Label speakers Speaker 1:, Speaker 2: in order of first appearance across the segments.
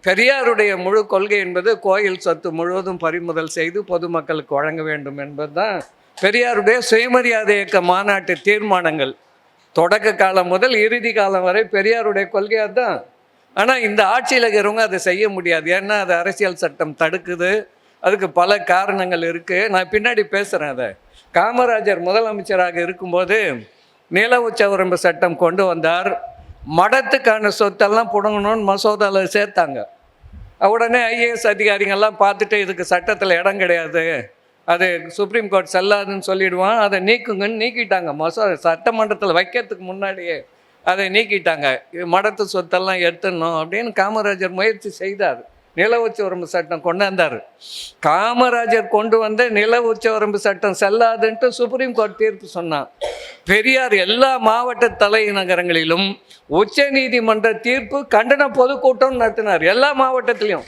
Speaker 1: பெரியாருடைய முழு கொள்கை என்பது கோயில் சொத்து முழுவதும் பறிமுதல் செய்து பொதுமக்களுக்கு வழங்க வேண்டும் என்பது தான் பெரியாருடைய சுயமரியாதை இயக்க மாநாட்டு தீர்மானங்கள். தொடக்க காலம் முதல் இறுதி காலம் வரை பெரியாருடைய கொள்கையாக தான். ஆனால் இந்த ஆட்சியில் இருக்கிறவங்க அதை செய்ய முடியாது. ஏன்னா அது அரசியல் சட்டம் தடுக்குது. அதுக்கு பல காரணங்கள் இருக்குது. நான் பின்னாடி பேசுகிறேன். அதை காமராஜர் முதலமைச்சராக இருக்கும்போது நில உச்சவரம்பு சட்டம் கொண்டு வந்தார். மடத்துக்கான சொத்தெல்லாம் புடுங்கணும்னு மசோதாவில் சேர்த்தாங்க. உடனே ஐஏஎஸ் அதிகாரிகள்லாம் பார்த்துட்டு இதுக்கு சட்டத்தில் இடம் கிடையாது, அது சுப்ரீம் கோர்ட் செல்லாதுன்னு சொல்லிடுவான், அதை நீக்குங்கன்னு நீக்கிட்டாங்க. சட்டமன்றத்தில் வைக்கிறதுக்கு முன்னாடியே அதை நீக்கிட்டாங்க. மடத்து சொத்தெல்லாம் எடுத்துடணும் அப்படின்னு காமராஜர் முயற்சி செய்தார். நில உச்சவரம்பு சட்டம் கொண்டாந்தார். காமராஜர் கொண்டு வந்த நில உச்சவரம்பு சட்டம் செல்லாதுன்ட்டு சுப்ரீம் கோர்ட் தீர்ப்பு சொன்னான். பெரியார் எல்லா மாவட்ட தலைநகரங்களிலும் உச்ச நீதிமன்ற தீர்ப்பு கண்டன பொதுக்கூட்டம் நடத்தினார். எல்லா மாவட்டத்திலையும்.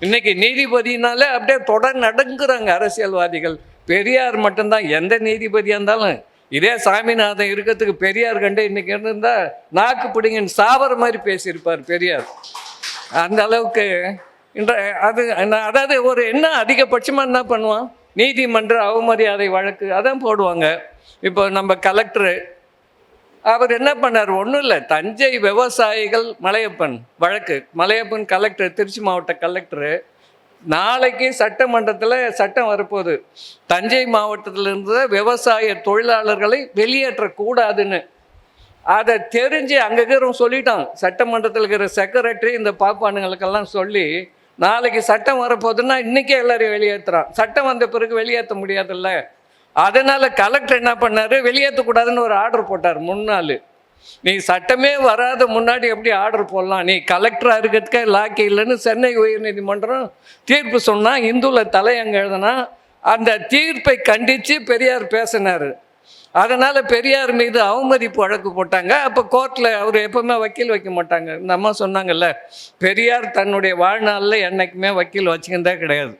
Speaker 1: இன்னைக்கு நீதிபதினாலே அப்படியே தொடர் நடுங்குறாங்க அரசியல்வாதிகள். பெரியார் மட்டும்தான். எந்த நீதிபதியாக இருந்தாலும் இதே சாமிநாதன் இருக்கிறதுக்கு பெரியார் கண்டு இன்னைக்கு இருந்திருந்தா நாக்கு பிடிங்கன்னு சாவர மாதிரி பேசியிருப்பார் பெரியார். அந்த அளவுக்கு அதாவது ஒரு என்ன அதிகபட்சமாக என்ன பண்ணுவான், நீதிமன்ற அவமரியாதை வழக்கு அதான் போடுவாங்க. இப்போ நம்ம கலெக்டரு அவர் என்ன பண்ணார், ஒன்றும் இல்லை, தஞ்சை விவசாயிகள் மலையப்பன் வழக்கு. மலையப்பன் கலெக்டர், திருச்சி மாவட்ட கலெக்டரு, நாளைக்கு சட்டமன்றத்தில் சட்டம் வரப்போகுது, தஞ்சை மாவட்டத்திலிருந்து விவசாய தொழிலாளர்களை வெளியேற்றக்கூடாதுன்னு. அதை தெரிஞ்சு அங்கே இருக்கிறவங்க சொல்லிட்டான். சட்டமன்றத்தில் இருக்கிற செக்ரட்டரி இந்த பாப்பானுங்களுக்கெல்லாம் சொல்லி நாளைக்கு சட்டம் வரப்போகுதுன்னா இன்றைக்கே எல்லாரையும் வெளியேற்றுறான். சட்டம் வந்த பிறகு வெளியேற்ற முடியாதுல்ல. அதனால் கலெக்டர் என்ன பண்ணார், வெளியேற்றக்கூடாதுன்னு ஒரு ஆர்டர் போட்டார். முன்னாள் நீ சட்டமே வராத முன்னாடி எப்படி ஆர்டர் போடலாம், நீ கலெக்டராக இருக்கிறதுக்கே லாக்கி இல்லைன்னு சென்னை உயர்நீதிமன்றம் தீர்ப்பு சொன்னால் இந்துவில் தலையங்க எழுதுனா அந்த தீர்ப்பை கண்டித்து பெரியார் பேசினார். அதனால் பெரியார் மீது அவமதிப்பு வழக்கு போட்டாங்க. அப்போ கோர்ட்டில் அவர் எப்போவுமே வக்கீல் வைக்க மாட்டாங்க. இந்த அம்மா சொன்னாங்கல்ல, பெரியார் தன்னுடைய வாழ்நாளில் என்றைக்குமே வக்கீல் வச்சுக்கின்றே கிடையாது.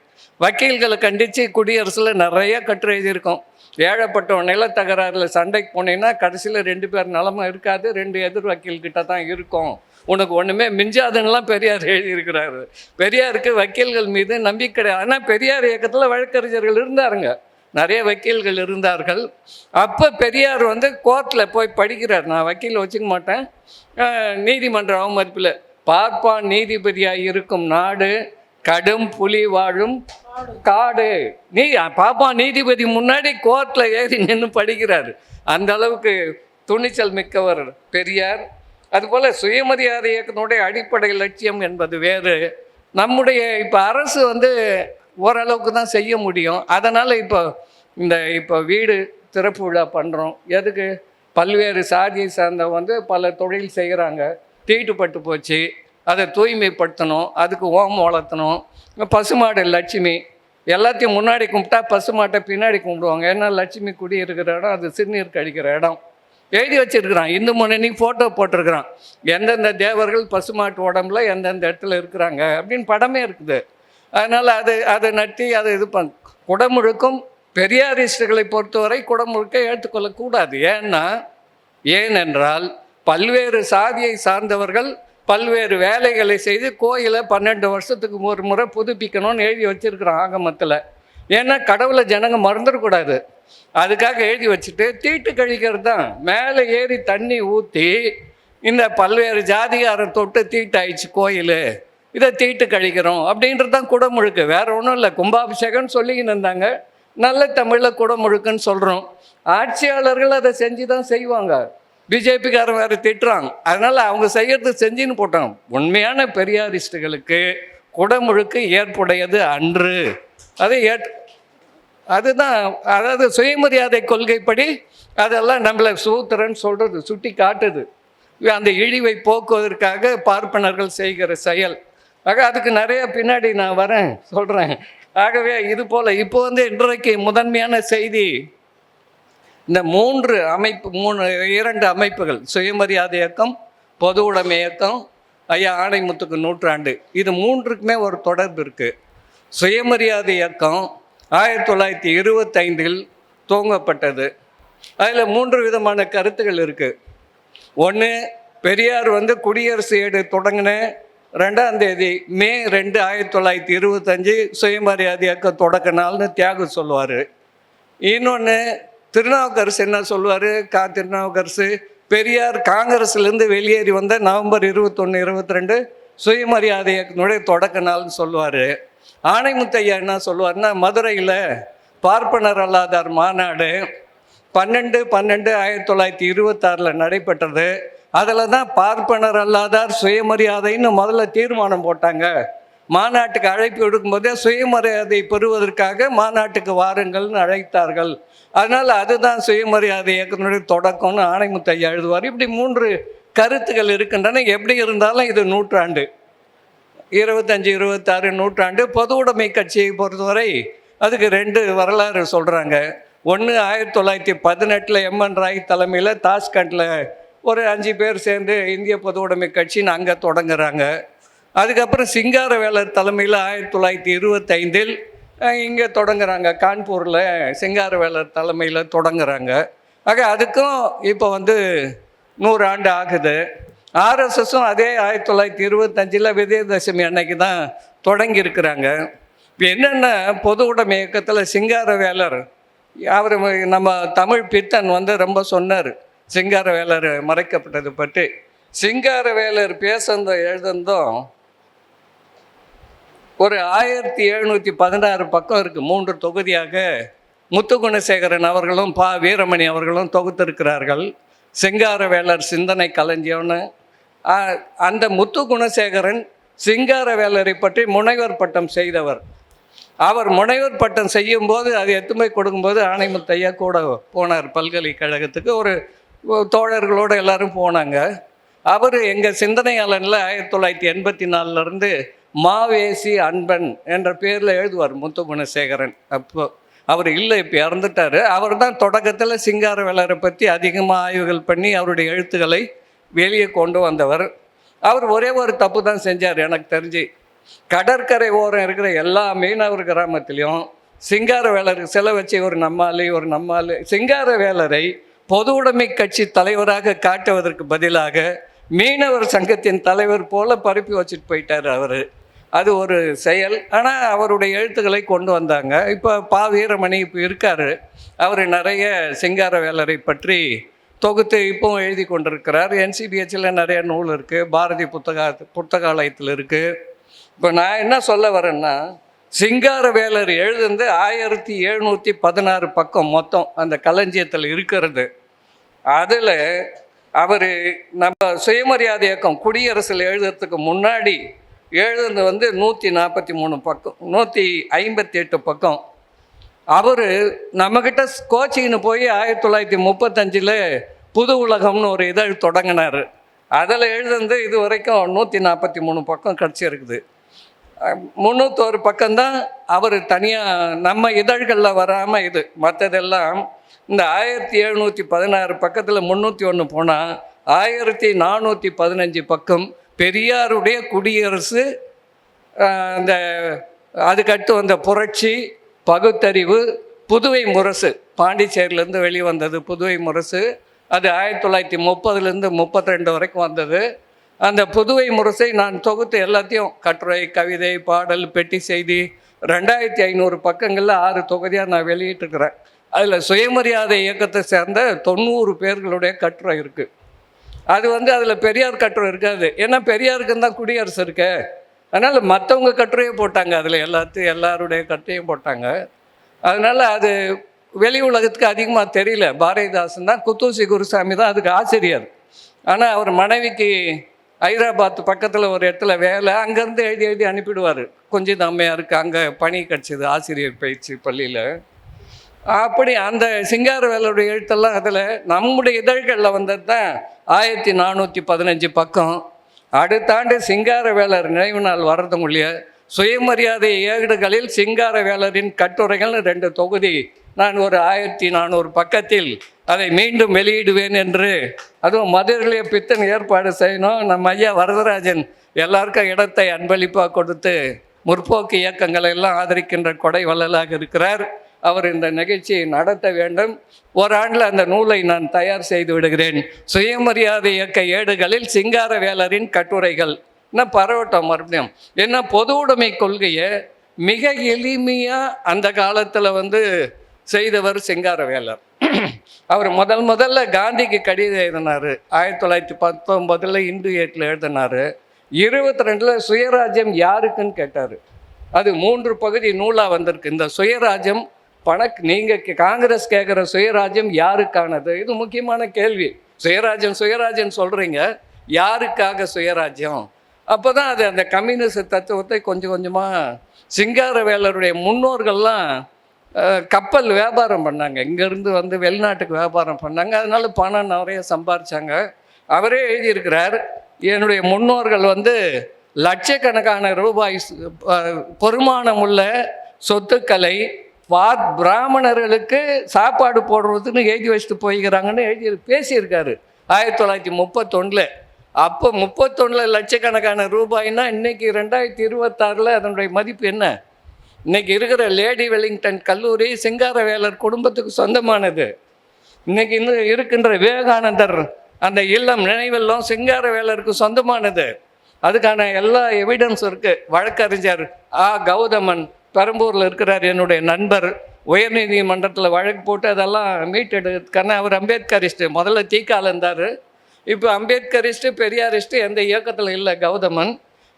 Speaker 1: வக்கீல்களை கண்டித்து குடியரசில் நிறைய கட்டுரை எழுதியிருக்கோம். ஏழப்பட்ட நிலத்தகராறில் சண்டைக்கு போனீங்கன்னா கடைசியில் 2 பேர் நிலமை இருக்காது, 2 எதிர் வக்கீல்கிட்ட தான் இருக்கும், உனக்கு ஒன்றுமே மிஞ்சாதுன்னெலாம் பெரியார் எழுதியிருக்கிறாரு. பெரியாருக்கு வக்கீல்கள் மீது நம்பிக்கை கிடையாது. ஆனால் பெரியார் இயக்கத்தில் வழக்கறிஞர்கள் இருந்தாருங்க, நிறைய வக்கீல்கள் இருந்தார்கள். அப்போ பெரியார் கோர்ட்டில் போய் படிக்கிறார். நான் வக்கீல் வச்சுக்க மாட்டேன், நீதிமன்ற அவமதிப்பில் பார்ப்பான் நீதிபதியாக இருக்கும் நாடு கடும் புலி வாழும் காடு. பாப்பான் நீதிபதி முன்னாடி கோர்ட்டில் ஏறி நின்று படிக்கிறார். அந்த அளவுக்கு துணிச்சல் மிக்கவர் பெரியார். அதுபோல் சுயமரியாதை இயக்கத்தினுடைய அடிப்படை லட்சியம் என்பது வேறு. நம்முடைய இப்போ அரசு ஓரளவுக்கு தான் செய்ய முடியும். அதனால் இப்போ வீடு திறப்பு விழா பண்ணுறோம். எதுக்கு, பல்வேறு சாதியை சார்ந்த பல தொழில் செய்கிறாங்க, தீட்டுப்பட்டு போச்சு, அதை தூய்மைப்படுத்தணும், அதுக்கு ஓமம் வளர்த்தணும். பசுமாடு லட்சுமி, எல்லாத்தையும் முன்னாடி கும்பிட்டா பசுமாட்டை பின்னாடி கும்பிடுவாங்க. ஏன்னா லட்சுமி குடி இருக்கிற இடம், அது சிறுநீர் கழிக்கிற இடம் எழுதி வச்சுருக்கிறான். இந்து முன்னணி ஃபோட்டோ போட்டிருக்கிறான். எந்தெந்த தேவர்கள் பசுமாட்டு உடம்புல எந்தெந்த இடத்துல இருக்கிறாங்க அப்படின்னு படமே இருக்குது. அதனால் அதை நட்டி அதை இது குடமுழுக்கும் பெரியாரிஸ்டுகளை பொறுத்தவரை குடமுழுக்க ஏற்றுக்கொள்ளக்கூடாது. ஏனென்றால் பல்வேறு சாதியை சார்ந்தவர்கள் பல்வேறு வேலைகளை செய்து கோயிலை 12 வருஷத்துக்கு ஒரு முறை புதுப்பிக்கணும்னு எழுதி வச்சுருக்குறான் ஆகமத்தில். ஏன்னா கடவுளை ஜனங்க மறந்துடக்கூடாது, அதுக்காக எழுதி வச்சுட்டு தீட்டு கழிக்கிறது தான். மேலே ஏறி தண்ணி ஊற்றி இந்த பல்வேறு ஜாதிகாரம் தொட்டு தீட்டாயிடுச்சு கோயில், இதை தீட்டு கழிக்கிறோம் அப்படின்றது தான் குடமுழுக்கு, வேறு ஒன்றும் இல்லை. கும்பாபிஷேகம்னு சொல்லிக்கின்னு இருந்தாங்க, நல்ல தமிழில் குடமுழுக்குன்னு சொல்கிறோம். ஆட்சியாளர்கள் அதை செஞ்சு தான் செய்வாங்க. பிஜேபிக்காரன் வேறு திட்டுறாங்க, அதனால் அவங்க செய்கிறது செஞ்சுன்னு போட்டாங்க. உண்மையான பெரியாரிஸ்டுகளுக்கு குடமுழுக்கு ஏற்புடையது அன்று. அதை அதுதான், அதாவது சுயமரியாதை கொள்கைப்படி அதெல்லாம் நம்மளை சூத்திரன்னு சொல்கிறது சுட்டி காட்டுது. அந்த இழிவை போக்குவதற்காக பார்ப்பனர்கள் செய்கிற செயல். அதுக்கு நிறைய பின்னாடி நான் வரேன் சொல்கிறேன். ஆகவே இது போல் இப்போ இன்றைக்கு முதன்மையான செய்தி, இந்த 2 அமைப்புகள், சுயமரியாதை இயக்கம், பொது உடைமை இயக்கம், ஐயா ஆணைமுத்துக்கு 100 இது 3க்குமே ஒரு தொடர்பு இருக்குது. சுயமரியாதை இயக்கம் 1925 துவங்கப்பட்டது. அதில் 3 விதமான கருத்துக்கள் இருக்குது. ஒன்று, பெரியார் குடியரசு ஏடு தொடங்கின 2 மே 2, 1925 சுயமரியாதை இயக்க தொடக்க நாள்னு தியாகம் சொல்லுவார். இன்னொன்று திருநாவுக்கரசு என்ன சொல்லுவார், திருநாவுக்கரசு பெரியார் காங்கிரஸ்லேருந்து வெளியேறி வந்த நவம்பர் 21, 22 சுயமரியாதை இயக்கத்தினுடைய தொடக்க நாள்னு சொல்லுவார். ஆணைமுத்தையா என்ன சொல்லுவார்னா, மதுரையில் பார்ப்பனர் அல்லாதார் மாநாடு 12/12/1926 நடைபெற்றது. அதில் தான் பார்ப்பனர் அல்லாதார் சுயமரியாதைன்னு முதல்ல தீர்மானம் போட்டாங்க. மாநாட்டுக்கு அழைப்பு விடுக்கும்போதே சுயமரியாதை பெறுவதற்காக மாநாட்டுக்கு வாருங்கள்னு அழைத்தார்கள். அதனால் அதுதான் சுயமரியாதை இயக்கத்தினுடைய தொடக்கம்னு ஆணைமுத்தையா எழுதுவார். இப்படி 3 கருத்துக்கள் இருக்கின்றன. எப்படி இருந்தாலும் இது நூற்றாண்டு 25, 26 நூற்றாண்டு. பொது உடைமை கட்சியை பொறுத்தவரை அதுக்கு 2 வரலாறு சொல்கிறாங்க. ஒன்று 1918 எம்என் ராய் தலைமையில் தாஷ்கண்டில் ஒரு 5 பேர் சேர்ந்து இந்திய பொது உடைமை கட்சின்னு அங்கே தொடங்குறாங்க. அதுக்கப்புறம் சிங்காரவேலர் தலைமையில் 1925 இங்கே தொடங்குறாங்க. கான்பூரில் சிங்காரவேலர் தலைமையில் தொடங்குறாங்க. ஆக அதுக்கும் இப்போ 100 ஆண்டு ஆகுது. ஆர்எஸ்எஸும் அதே 1925 விஜயதசமி அன்னைக்கு தான் தொடங்கியிருக்கிறாங்க. இப்போ என்னென்ன பொது உடைமை இயக்கத்தில் சிங்காரவேலர் அவர் நம்ம தமிழ் பித்தன் ரொம்ப சொன்னார் சிங்காரவேலர் மறைக்கப்பட்டது பற்றி. சிங்காரவேலர் எழுதுந்தோம் ஒரு 1716 பக்கம் இருக்குது. 3 தொகுதியாக முத்துகுணசேகரன் அவர்களும் வீரமணி அவர்களும் தொகுத்திருக்கிறார்கள். சிங்காரவேலர் சிந்தனை களஞ்சியம்னு. அந்த முத்துகுணசேகரன் சிங்காரவேலரை பற்றி முனைவர் பட்டம் செய்தவர். அவர் முனைவர் பட்டம் செய்யும்போது அது எத்துமை கொடுக்கும்போது ஆணைமுத்தையா கூட போனார் பல்கலைக்கழகத்துக்கு. ஒரு தோழர்களோடு எல்லாரும் போனாங்க. அவர் எங்கள் சிந்தனையாளனில் 1984 மாவேசி அன்பன் என்ற பேரில் எழுதுவார் முத்துகுணசேகரன். அப்போ அவர் இல்லை, இப்போ இறந்துட்டார். அவர் தான் தொடக்கத்தில் சிங்காரவேலரை பற்றி அதிகமாக ஆய்வுகள் பண்ணி அவருடைய எழுத்துக்களை வெளியே கொண்டு வந்தவர். அவர் ஒரே ஒரு தப்பு தான் செஞ்சார் எனக்கு தெரிஞ்சு. கடற்கரை ஓரம் இருக்கிற எல்லா மீனவர் கிராமத்திலையும் சிங்காரவேலருக்கு சிலை வச்சு ஒரு நம்மால் சிங்காரவேலரை பொது உடைமை கட்சி தலைவராக காட்டுவதற்கு பதிலாக மீனவர் சங்கத்தின் தலைவர் போல பரப்பி வச்சுட்டு போயிட்டார் அவர். அது ஒரு செயல். ஆனால் அவருடைய எழுத்துக்களை கொண்டு வந்தாங்க. இப்போ வீரமணி இப்போ இருக்கார். அவர் நிறைய சிங்காரவேலரை பற்றி தொகுத்து இப்போவும் எழுதி கொண்டிருக்கிறார். NCBHல நிறைய நூல் இருக்குது. பாரதி புத்தகாலயத்தில் இருக்குது. இப்போ நான் என்ன சொல்ல வரேன்னா, சிங்காரவேலர் எழுதுந்து 1716 பக்கம் மொத்தம் அந்த களஞ்சியத்தில் இருக்கிறது. அதில் அவர் நம்ம சுயமரியாதை இயக்கம் குடியரசில் எழுதுறதுக்கு முன்னாடி எழுதுனது 143 பக்கம், 158 பக்கம். அவர் நம்மக்கிட்ட கோச்சின்னு போய் 1935 புது உலகம்னு ஒரு இதழ் தொடங்கினார். அதில் எழுதுந்து இது வரைக்கும் 143 பக்கம் கிடச்சிருக்குது. 301 பக்கம்தான் அவர் தனியாக நம்ம இதழ்களில் வராமல் இது. மற்றதெல்லாம் இந்த 1716 பக்கத்தில் 301 போனால் 1415 பக்கம் பெரியாருடைய குடியரசு, அந்த அதுக்கடுத்து வந்த புரட்சி, பகுத்தறிவு, புதுவை முரசு, பாண்டிச்சேரியிலேருந்து வெளிவந்தது புதுவை முரசு. அது 1930 32 வரைக்கும் வந்தது. அந்த புதுவை முரசை நான் தொகுத்து எல்லாத்தையும் கட்டுரை, கவிதை, பாடல், பெட்டி செய்தி 2500 பக்கங்களில் 6 தொகுதியாக நான் வெளியிட்டிருக்கிறேன். அதில் சுயமரியாதை இயக்கத்தை சேர்ந்த 90 பேர்களுடைய கட்டுரை இருக்குது. அது அதில் பெரியார் கட்டுரை இருக்காது. ஏன்னா பெரியாருக்கு தான் குடியரசு இருக்கு. அதனால் மற்றவங்க கட்டுரையை போட்டாங்க, அதில் எல்லாருடைய கட்டுரையும் போட்டாங்க. அதனால் அது வெளி உலகத்துக்கு அதிகமாக தெரியல. பாரதிதாசன் தான், குத்தூசி குருசாமி தான் அதுக்கு ஆசிரியர். ஆனால் அவர் மனைவிக்கு ஹைதராபாத் பக்கத்தில் ஒரு இடத்துல வேலை, அங்கேருந்து எழுதி அனுப்பிடுவார். கொஞ்சம் அம்மையாருக்கு அங்கே பணி கிடச்சிது ஆசிரியர் பயிற்சி பள்ளியில். அப்படி அந்த சிங்காரவேலருடைய எழுத்தெல்லாம் அதில் நம்முடைய இதழ்களில் வந்தது தான் 1415 பக்கம். அடுத்த ஆண்டு சிங்காரவேலர் நினைவு நாள் வர்றதுக்குள்ளே சுயமரியாதை ஏடுகளில் சிங்காரவேலரின் கட்டுரைகள் 2 தொகுதி நான் ஒரு 1400 பக்கத்தில் அதை மீண்டும் வெளியிடுவேன் என்று, அதுவும் மதுரையிலே பித்தன் ஏற்பாடு செய்யணும். நம்ம ஐயா வரதராஜன் எல்லாருக்கும் இடத்தை அன்பளிப்பாக கொடுத்து முற்போக்கு இயக்கங்களை எல்லாம் ஆதரிக்கின்ற கொடை வள்ளலாக இருக்கிறார். அவர் இந்த நிகழ்ச்சியை நடத்த வேண்டும். ஓராண்டில் அந்த நூலை நான் தயார் செய்து விடுகிறேன். சுயமரியாதை இயக்க ஏடுகளில் சிங்காரவேலரின் கட்டுரைகள் இன்னும் பரவட்டும் மறுபடியும். ஏன்னா பொது உடைமை கொள்கையை மிக எளிமையாக அந்த காலத்தில் வந்து செய்தவர் சிங்காரவேலர். அவர் முதல்ல காந்திக்கு கடிதம் எழுதினார். 1919 இந்து ஏட்டில் எழுதினார். 22 சுயராஜ்யம் யாருக்குன்னு கேட்டார். அது 3 பகுதி நூலாக வந்திருக்கு. இந்த சுயராஜ்யம் நீங்கள் காங்கிரஸ் கேட்குற சுயராஜ்யம் யாருக்கானது? இது முக்கியமான கேள்வி. சுயராஜ்யம் சொல்கிறீங்க, யாருக்காக சுயராஜ்யம்? அப்போ தான் அது அந்த கம்யூனிஸ்ட் தத்துவத்தை கொஞ்சம் கொஞ்சமாக சிங்காரவேலருடைய முன்னோர்கள்லாம் கப்பல் வியாபாரம் பண்ணாங்க. இங்கேருந்து வந்து வெளிநாட்டுக்கு வியாபாரம் பண்ணாங்க. அதனால பணம் நிறைய சம்பாரிச்சாங்க. அவரே எழுதியிருக்கிறார், என்னுடைய முன்னோர்கள் வந்து லட்சக்கணக்கான ரூபாய் பொறுமானமுள்ள சொத்துக்களை பிராமணர்களுக்கு சாப்பாடு போடுறதுன்னு எழுதி வச்சுட்டு போய்கிறாங்கன்னு பேசியிருக்காரு 1931. அப்போ 31 லட்சக்கணக்கான ரூபாய்னா இன்றைக்கி 2026 அதனுடைய மதிப்பு என்ன? இன்றைக்கி இருக்கிற லேடி வெலிங்டன் கல்லூரி சிங்காரவேலர் குடும்பத்துக்கு சொந்தமானது. இன்றைக்கி இன்னும் இருக்கின்ற விவேகானந்தர் அந்த இல்லம் நினைவெல்லாம் சிங்காரவேலருக்கு சொந்தமானது. அதுக்கான எல்லா எவிடன்ஸும் இருக்குது. வழக்கறிஞர் கௌதமன் பெரம்பூரில் இருக்கிறார், என்னுடைய நண்பர். உயர்நீதிமன்றத்தில் வழக்கு போட்டு அதெல்லாம் மீட்டெடுக்கிறதுக்கான அவர் அம்பேத்கரிஸ்ட்டு. முதல்ல தீக்கால் இருந்தார், இப்போ அம்பேத்கரிஸ்ட்டு பெரியாரிஸ்ட்டு எந்த இயக்கத்தில் இல்லை கௌதமன்.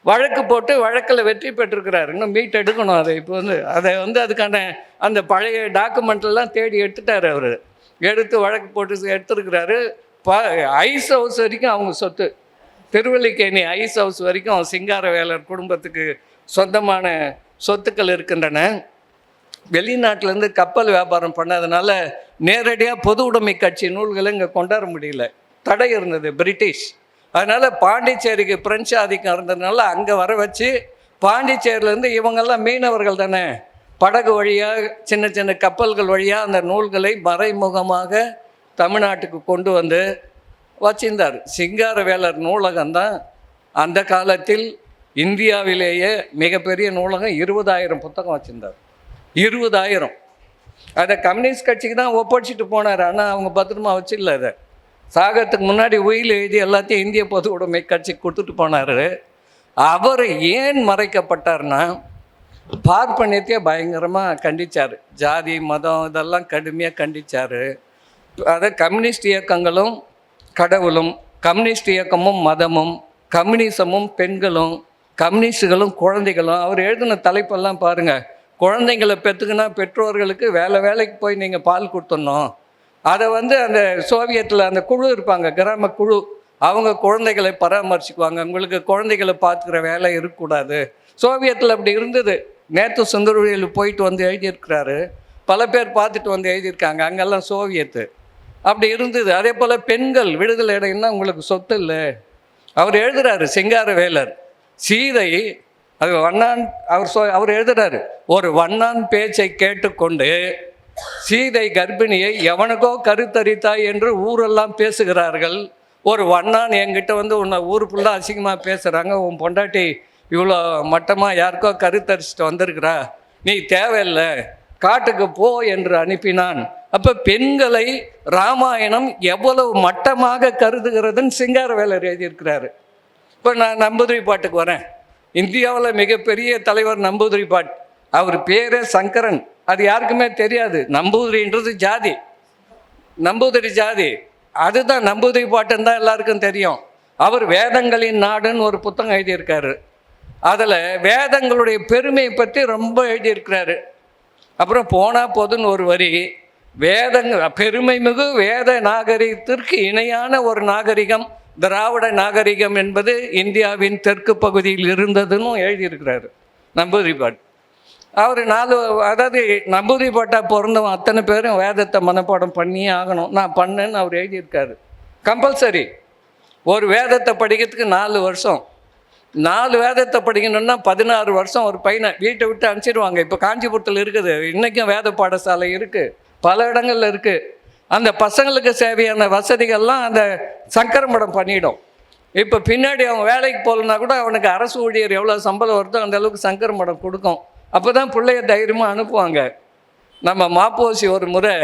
Speaker 1: வழக்கு போட்டு வழக்கில் வெற்றி பெற்றிருக்கிறார். இன்னும் மீட்டெடுக்கணும் அதை. இப்போ வந்து அதுக்கான அந்த பழைய டாக்குமெண்ட்லாம் தேடி எடுத்துட்டார். அவர் எடுத்து வழக்கு போட்டு எடுத்துருக்கிறாரு. ஐஸ் ஹவுஸ் வரைக்கும் அவங்க சொத்து, திருவல்லிக்கேணி ஐஸ் ஹவுஸ் வரைக்கும் சிங்காரவேலர் குடும்பத்துக்கு சொந்தமான சொத்துக்கள் இருக்கின்றன. வெளிநாட்டிலேருந்து கப்பல் வியாபாரம் பண்ணதுனால நேரடியாக பொது உடைமை கட்சி நூல்களை இங்கே கொண்டாட முடியல, தடை இருந்தது பிரிட்டிஷ். அதனால் பாண்டிச்சேரிக்கு பிரெஞ்சு ஆதிக்கம் இருந்ததுனால அங்கே வர வச்சு பாண்டிச்சேரியிலேருந்து இவங்கெல்லாம் மீனவர்கள் தானே, படகு வழியாக சின்ன சின்ன கப்பல்கள் வழியாக அந்த நூல்களை மறைமுகமாக தமிழ்நாட்டுக்கு கொண்டு வந்து வச்சிருந்தார். சிங்காரவேலர் நூலகம்தான் அந்த காலத்தில் இந்தியாவிலேயே மிகப்பெரிய நூலகம். 20,000 புத்தகம் வச்சுருந்தார். 20,000. அதை கம்யூனிஸ்ட் கட்சிக்கு தான் ஒப்படைச்சிட்டு போனார். ஆனால் அவங்க பத்திரமா வச்சிடல. அதை சாகத்துக்கு முன்னாடி உயில் எழுதி எல்லாத்தையும் இந்திய பொது உடைமை கட்சிக்கு கொடுத்துட்டு போனார். அவர் ஏன் மறைக்கப்பட்டார்னா, பார்ப்பனியத்தையே பயங்கரமாக கண்டித்தார். ஜாதி மதம் இதெல்லாம் கடுமையாக கண்டித்தார். அதை கம்யூனிஸ்ட் இயக்கங்களும் கடவுளும், கம்யூனிஸ்ட் இயக்கமும் மதமும், கம்யூனிசமும் பெண்களும், கம்யூனிஸ்டுகளும் குழந்தைகளும். அவர் எழுதின தலைப்பெல்லாம் பாருங்கள். குழந்தைங்களை பெற்றுக்குன்னா பெற்றோர்களுக்கு வேலைக்கு போய் நீங்கள் பால் கொடுத்துடணும். அதை வந்து அந்த சோவியத்தில் அந்த குழு இருப்பாங்க, கிராம குழு, அவங்க குழந்தைகளை பராமரிச்சுக்குவாங்க. உங்களுக்கு குழந்தைகளை பார்த்துக்கிற வேலை இருக்கக்கூடாது. சோவியத்தில் அப்படி இருந்தது. நேற்று சுந்தரவழியில் போயிட்டு வந்து எழுதியிருக்கிறாரு. பல பேர் பார்த்துட்டு வந்து எழுதியிருக்காங்க. அங்கெல்லாம் சோவியத்து அப்படி இருந்தது. அதே போல் பெண்கள் விடுதலை இடையினா உங்களுக்கு சொத்து இல்லை. அவர் எழுதுகிறாரு சிங்காரவேலர். சீதை அது வண்ணான் அவர் எழுதுகிறாரு, ஒரு வண்ணான் பேச்சை கேட்டுக்கொண்டு சீதை கர்ப்பிணியை எவனுக்கோ கருத்தரித்தாய் என்று ஊரெல்லாம் பேசுகிறார்கள். ஒரு வண்ணான் என்கிட்ட வந்து உன்னை ஊர் ஃபுல்லாக அசிங்கமாக பேசுகிறாங்க, உன் பொண்டாட்டி இவ்வளோ மட்டமாக யாருக்கோ கருத்தரிச்சிட்டு வந்திருக்கிறா, நீ தேவையில்லை, காட்டுக்கு போ என்று அனுப்பினான். அப்போ பெண்களை ராமாயணம் எவ்வளவு மட்டமாக கருதுகிறதுன்னு சிங்காரவேலர் எழுதியிருக்கிறாரு. இப்போ நான் நம்பூதிரி பாட்டுக்கு வரேன். இந்தியாவில் மிகப்பெரிய தலைவர் நம்பூதிரி பாட். அவர் பேரே சங்கரன். அது யாருக்குமே தெரியாது. நம்பூதிரின்றது ஜாதி, நம்பூதிரி ஜாதி. அதுதான் நம்பூதிரி பாட்டுன்னு தான் எல்லாருக்கும் தெரியும். அவர் வேதங்களின் நாடுன்னு ஒரு புத்தகம் எழுதியிருக்காரு. அதில் வேதங்களுடைய பெருமையை பற்றி ரொம்ப எழுதியிருக்கிறாரு. அப்புறம் போனால் போதுன்னு ஒரு வரி, பெருமை மிகு வேத நாகரிகத்திற்கு இணையான ஒரு நாகரிகம் திராவிட நாகரிகம் என்பது இந்தியாவின் தெற்கு பகுதியில் இருந்ததுன்னு எழுதியிருக்கிறாரு நம்பூதிரி பாட். அவர் அதாவது நம்பூதிரி பாட்டாக பிறந்தவன் அத்தனை பேரும் வேதத்தை மனப்பாடம் பண்ணியே ஆகணும். நான் பண்ணேன்னு அவர் எழுதியிருக்காரு. கம்பல்சரி ஒரு வேதத்தை படிக்கிறதுக்கு 4 வருஷம். 4 வேதத்தை படிக்கணும்னா 16 வருஷம். ஒரு பையனை வீட்டை விட்டு அனுப்பிச்சிடுவாங்க. இப்போ காஞ்சிபுரத்தில் இருக்குது, இன்றைக்கும் வேத பாடசாலை இருக்குது, பல இடங்களில் இருக்குது. அந்த பசங்களுக்கு தேவையான வசதிகள்லாம் அந்த சங்கரமடம் பண்ணிடும். இப்போ பின்னாடி அவன் வேலைக்கு போகலன்னா கூட அவனுக்கு அரசு ஊழியர் எவ்வளோ சம்பளம் வருதோ அந்த அளவுக்கு சங்கரமடம் கொடுக்கும். அப்போ தான் பிள்ளைய தைரியமாக அனுப்புவாங்க. நம்ம மாப்போசி ஒரு முறை,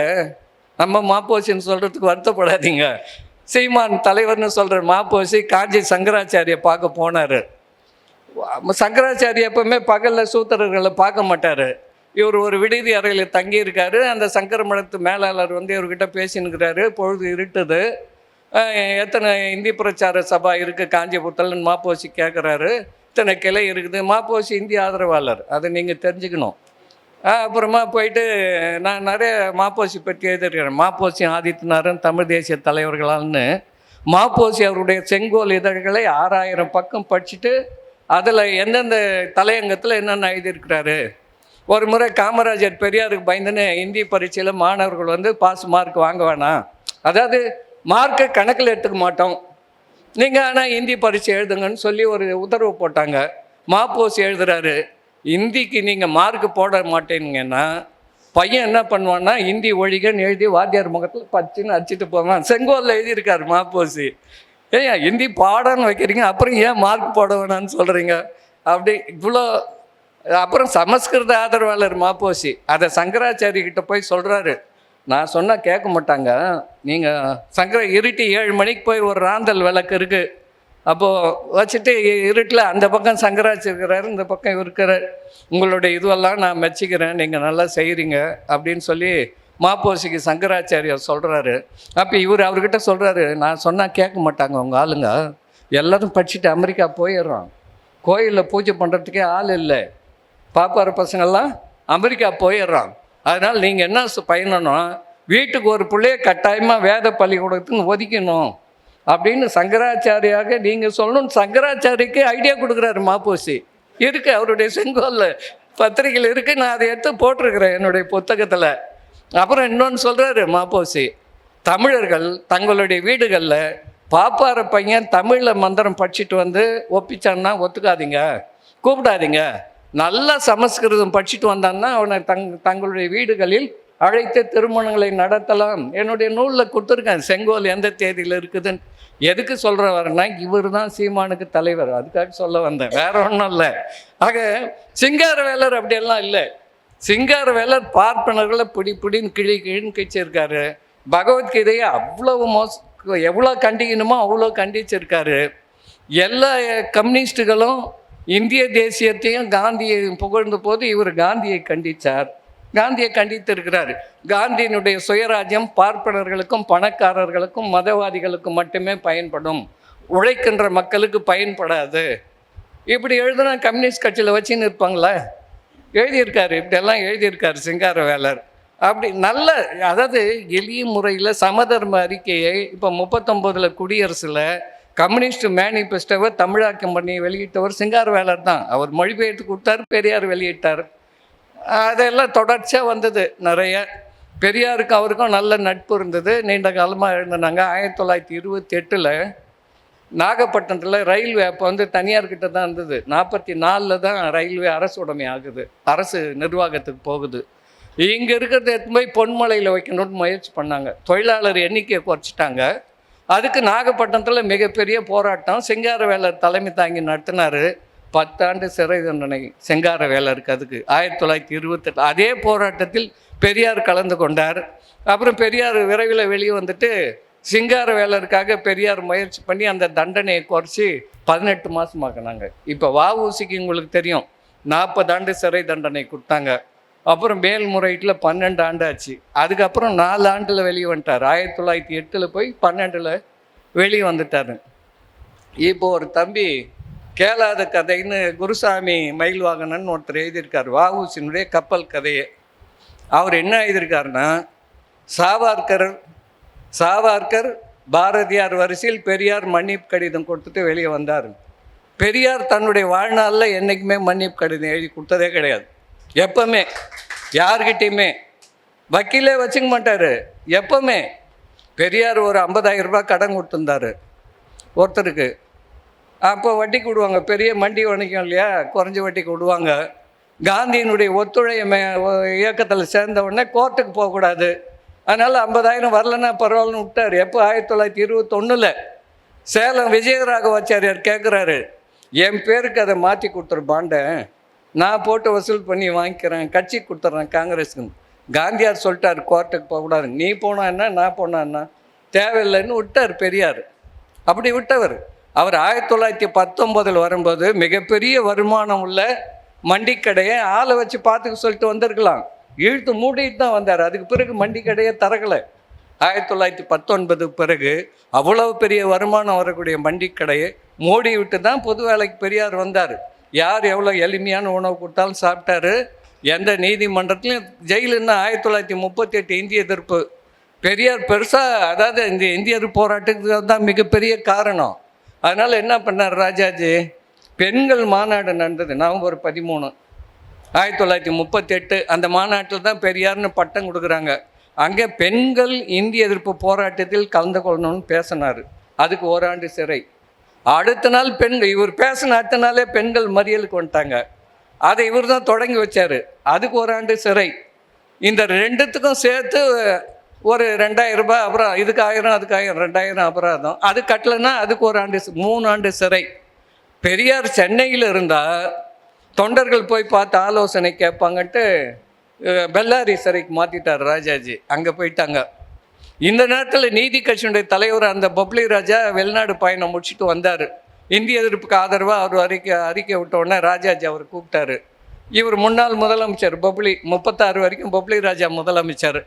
Speaker 1: நம்ம மாப்போசின்னு சொல்கிறதுக்கு வருத்தப்படாதீங்க, சீமான் தலைவர்னு சொல்கிற மாப்போசி காஞ்சி சங்கராச்சாரியை பார்க்க போனார். சங்கராச்சாரி எப்பவுமே பகலில் சூத்திரர்களை பார்க்க மாட்டார். இவர் ஒரு விடுதி அறையில் தங்கியிருக்காரு. அந்த சங்கர மடத்து மேலாளர் வந்து இவர்கிட்ட பேசினுக்கிறாரு. பொழுது இருட்டுது. எத்தனை இந்தி பிரச்சார சபா இருக்குது காஞ்சிபுரத்தில் மாப்போசி கேட்குறாரு. இத்தனை கிளை இருக்குது. மாப்போசி இந்திய ஆதரவாளர், அதை நீங்கள் தெரிஞ்சுக்கணும். அப்புறமா போயிட்டு நான் நிறைய மாப்போசி பற்றி எழுதியிருக்கிறேன். மாப்போசி ஆதித்தனாரன் தமிழ் தேசிய தலைவர்களால்னு. மாப்போசி அவருடைய செங்கோல் இதழ்களை 6000 பக்கம் படிச்சுட்டு அதில் எந்தெந்த தலையங்கத்தில் என்னென்ன எழுதியிருக்கிறாரு. ஒரு முறை காமராஜர் பெரியாருக்கு பயந்துன்னு இந்தி பரீட்சையில் மாணவர்கள் வந்து பாஸ் மார்க் வாங்க வேணாம், அதாவது மார்க்கை கணக்கில் எடுத்துக்க மாட்டோம், நீங்கள் ஆனால் இந்தி பரீட்சை எழுதுங்கன்னு சொல்லி ஒரு உத்தரவு போட்டாங்க. மாப்போசி எழுதுகிறாரு, இந்திக்கு நீங்கள் மார்க் போட மாட்டேங்கன்னா பையன் என்ன பண்ணுவான்னா இந்தி ஒழிகன்னு எழுதி வாத்தியார் முகத்தில் பச்சுன்னு அடிச்சுட்டு போவான். செங்கோலில் எழுதியிருக்காரு மாப்போசி. ஏன் இந்தி பாடம்னு வைக்கிறீங்க, அப்புறம் ஏன் மார்க் போட வேணான்னு சொல்கிறீங்க அப்படி இவ்வளோ. அப்புறம் சமஸ்கிருத ஆதரவாளர் மாப்போசி அதை சங்கராச்சாரிக்கிட்ட போய் சொல்கிறாரு. நான் சொன்னால் கேட்க மாட்டாங்க, நீங்கள் இருட்டி 7 மணிக்கு போய் ஒரு ராந்தல் விளக்கு இருக்குது, அப்போது வச்சுட்டு இருட்டில் அந்த பக்கம் சங்கராச்சாரி இருக்கிறாரு, இந்த பக்கம் இருக்கிறார், உங்களுடைய இதுவெல்லாம் நான் மெச்சிக்கிறேன், நீங்கள் நல்லா செய்கிறீங்க அப்படின்னு சொல்லி மாப்போசிக்கு சங்கராச்சாரியார் சொல்கிறாரு. அப்போ இவர் அவர்கிட்ட சொல்கிறாரு, நான் சொன்னால் கேட்க மாட்டாங்க உங்கள் ஆளுங்க, எல்லோரும் படிச்சுட்டு அமெரிக்கா போயிடுறோம், கோயிலில் பூஜை பண்ணுறதுக்கே ஆள் இல்லை, பாப்பார பசங்கள்லாம் அமெரிக்கா போயிடுறான், அதனால் நீங்கள் என்ன பயணணும், வீட்டுக்கு ஒரு பிள்ளைய கட்டாயமாக வேத பள்ளிக்கூடத்துக்கு ஒதுக்கணும் அப்படின்னு சங்கராச்சாரியாக நீங்கள் சொல்லணும். சங்கராச்சாரிக்கு ஐடியா கொடுக்குறாரு மாப்போசி. இருக்குது அவருடைய செங்கோலில் பத்திரிகையில் இருக்குது, நான் அதை எடுத்து போட்டிருக்கிறேன் என்னுடைய புத்தகத்தில். அப்புறம் இன்னொன்று சொல்கிறாரு மாப்போசி, தமிழர்கள் தங்களுடைய வீடுகளில் பாப்பார பையன் தமிழில் மந்திரம் படிச்சுட்டு வந்து ஒப்பிச்சான்னா ஒத்துக்காதீங்க, கூப்பிடாதீங்க, நல்லா சமஸ்கிருதம் படிச்சுட்டு வந்தான்னா அவனை தங்களுடைய வீடுகளில் அழைத்து திருமணங்களை நடத்தலாம். என்னுடைய நூலில் கொடுத்துருக்கேன் செங்கோல் எந்த தேதியில் இருக்குதுன்னு. எதுக்கு சொல்கிறவர்னா இவர் தான் சீமானுக்கு தலைவர், அதுக்காக சொல்ல வந்தேன், வேற ஒன்றும் இல்லை. ஆக சிங்காரவேலர் அப்படியெல்லாம் இல்லை. சிங்காரவேலர் பார்ப்பனர்களை பிடின்னு கிழின்னு கிழிச்சிருக்காரு. பகவத்கீதையை அவ்வளவு எவ்வளோ கண்டிக்கணுமோ அவ்வளோ கண்டிச்சிருக்காரு. எல்லா கம்யூனிஸ்டுகளும் இந்திய தேசியத்தையும் காந்தியை புகழ்ந்த போது இவர் காந்தியை கண்டித்தார், காந்தியை கண்டித்திருக்கிறார். காந்தியினுடைய சுயராஜ்யம் பார்ப்பனர்களுக்கும் பணக்காரர்களுக்கும் மதவாதிகளுக்கும் மட்டுமே பயன்படும், உழைக்கின்ற மக்களுக்கு பயன்படாது. இப்படி எழுதுனா கம்யூனிஸ்ட் கட்சியில் வச்சுன்னு இருப்பாங்களே, எழுதியிருக்காரு, இப்படியெல்லாம் எழுதியிருக்காரு சிங்காரவேலர். அப்படி நல்ல, அதாவது எளிய முறையில் சமதர்ம அறிக்கையை இப்போ 39 குடியரசில் கம்யூனிஸ்ட் மேனிஃபெஸ்டோவை தமிழாக்கம் பண்ணி வெளியிட்டவர் சிங்காரவேலர் தான். அவர் மொழிபெயர்த்து கொடுத்தார், பெரியார் வெளியிட்டார். அதெல்லாம் தொடர்ச்சியாக வந்தது நிறைய. பெரியாருக்கு அவருக்கும் நல்ல நட்பு இருந்தது, நீண்ட காலமாக எழுந்தினாங்க. 1928 நாகப்பட்டினத்தில் ரயில்வே அப்போ வந்து தனியார்கிட்ட தான் இருந்தது. 44 தான் ரயில்வே அரசு உடைமை ஆகுது, அரசு நிர்வாகத்துக்கு போகுது. இங்கே இருக்கிறத எடுத்து போய் பொன்மலையில் வைக்கணும்னு முயற்சி பண்ணாங்க. தொழிலாளர் எண்ணிக்கையை குறைச்சிட்டாங்க. அதுக்கு நாகப்பட்டினத்தில் மிகப்பெரிய போராட்டம் சிங்காரவேலர் தலைமை தாங்கி நடத்தினார். 10 ஆண்டு சிறை தண்டனை சிங்காரவேலருக்கு. அதுக்கு 1928 அதே போராட்டத்தில் பெரியார் கலந்து கொண்டார். அப்புறம் பெரியார் விரைவில் வெளியே வந்துட்டு சிங்காரவேலருக்காக பெரியார் முயற்சி பண்ணி அந்த தண்டனையை குறைச்சி 18 மாதமாக்கினாங்க. இப்போ வஉசிக்கு உங்களுக்கு தெரியும் 40 ஆண்டு சிறை தண்டனை கொடுத்தாங்க. அப்புறம் மேல்முறையீட்டில் 12 ஆண்டு ஆச்சு. அதுக்கப்புறம் 4 ஆண்டில் வெளியே வந்துட்டார். 1908 போய் 12 வெளியே வந்துட்டார். இப்போ ஒரு தம்பி கேளாத கதைன்னு குருசாமி மயில்வாகனன் ஒருத்தர் எழுதியிருக்கார் வஉசியினுடைய கப்பல் கதையை. அவர் என்ன எழுதியிருக்காருன்னா, சாவார்கர் பாரதியார் வரிசையில் பெரியார் மன்னிப்பு கடிதம் கொடுத்துட்டு வெளியே வந்தார். பெரியார் தன்னுடைய வாழ்நாளில் என்றைக்குமே மன்னிப்பு கடிதம் எழுதி கொடுத்ததே கிடையாது. எப்பவுமே யார்கிட்டையுமே வக்கீலே வச்சுக்க மாட்டார். எப்பவுமே பெரியார் ஒரு 50,000 ரூபாய் கடன் கொடுத்துருந்தார் ஒருத்தருக்கு. அப்போ வட்டிக்கு விடுவாங்க, பெரிய மண்டி வணிகம் இல்லையா, குறைஞ்ச வட்டிக்கு விடுவாங்க. காந்தியினுடைய ஒத்துழைப்பு இயக்கத்தில் சேர்ந்த உடனே கோர்ட்டுக்கு போகக்கூடாது, அதனால் 50,000 வரலன்னா பரவாயில்லன்னு விட்டார். எப்போ 1921 சேலம் விஜயராகவாச்சாரியார் கேட்குறாரு, என் பேருக்கு அதை மாற்றி கொடுத்துரு பாண்டை, நான் போட்டு வசூல் பண்ணி வாங்கிக்கிறேன், கட்சி கொடுத்துட்றேன் காங்கிரஸுக்கு. காந்தியார் சொல்லிட்டார் கோர்ட்டுக்கு போகக்கூடாது, நீ போனா என்ன நான் போனா என்ன, தேவையில்லைன்னு விட்டார் பெரியார். அப்படி விட்டவர். அவர் 1919 வரும்போது மிகப்பெரிய வருமானம் உள்ள மண்டிக்கடையை ஆளை வச்சு பார்த்துக்க சொல்லிட்டு வந்திருக்கலாம். இழுத்து மூடிட்டு தான் வந்தார். அதுக்கு பிறகு மண்டிக்கடையை திறக்கலை. 1919 பிறகு அவ்வளவு பெரிய வருமானம் வரக்கூடிய மண்டிக்கடையை மூடி விட்டு தான் பொது வேலைக்கு பெரியார் வந்தார். யார் எவ்வளோ எளிமையான உணவு கொடுத்தாலும் சாப்பிட்டாரு. எந்த நீதிமன்றத்துலையும் ஜெயிலுன்னா 1938 இந்திய எதிர்ப்பு பெரியார் பெருசாக, அதாவது இந்த இந்திய எதிர்ப்பு போராட்டத்துக்கு தான் மிகப்பெரிய காரணம். அதனால் என்ன பண்ணார் ராஜாஜி, பெண்கள் மாநாடு நடந்தது நவம்பர் 13 1938. அந்த மாநாட்டில் தான் பெரியார்னு பட்டம் கொடுக்குறாங்க. அங்கே பெண்கள் இந்திய எதிர்ப்பு போராட்டத்தில் கலந்து கொள்ளணும்னு பேசினார். அதுக்கு ஓராண்டு சிறை. அடுத்த நாள் இவர் பேசின அடுத்த நாளே பெண்கள் மறியலுக்கு வந்துட்டாங்க. அதை இவர் தான் தொடங்கி வச்சார். அதுக்கு ஓராண்டு சிறை. இந்த ரெண்டுத்துக்கும் சேர்த்து ஒரு 2000 ரூபாய் அப்புறம் இதுக்கு 1000 அதுக்கு 1000 2000 அபராதம். அது கட்டலைன்னா அதுக்கு ஒரு ஆண்டு 3 ஆண்டு சிறை. பெரியார் சென்னையில் இருந்தால் தொண்டர்கள் போய் பார்த்து ஆலோசனை கேட்பாங்கன்ட்டு பெல்லாரி சிறைக்கு மாற்றிட்டார் ராஜாஜி. அங்கே போயிட்டாங்க. இந்த நேரத்தில் நீதி கட்சியினுடைய தலைவர் அந்த பப்ளி ராஜா வெளிநாடு பயணம் முடிச்சுட்டு வந்தார். இந்திய எதிர்ப்புக்கு ஆதரவாக அவர் அறிக்கை விட்டோடனே ராஜாஜி அவர் கூப்பிட்டாரு. இவர் முன்னாள் முதலமைச்சர் பப்ளி 36 வரைக்கும் பப்ளி ராஜா முதலமைச்சர்.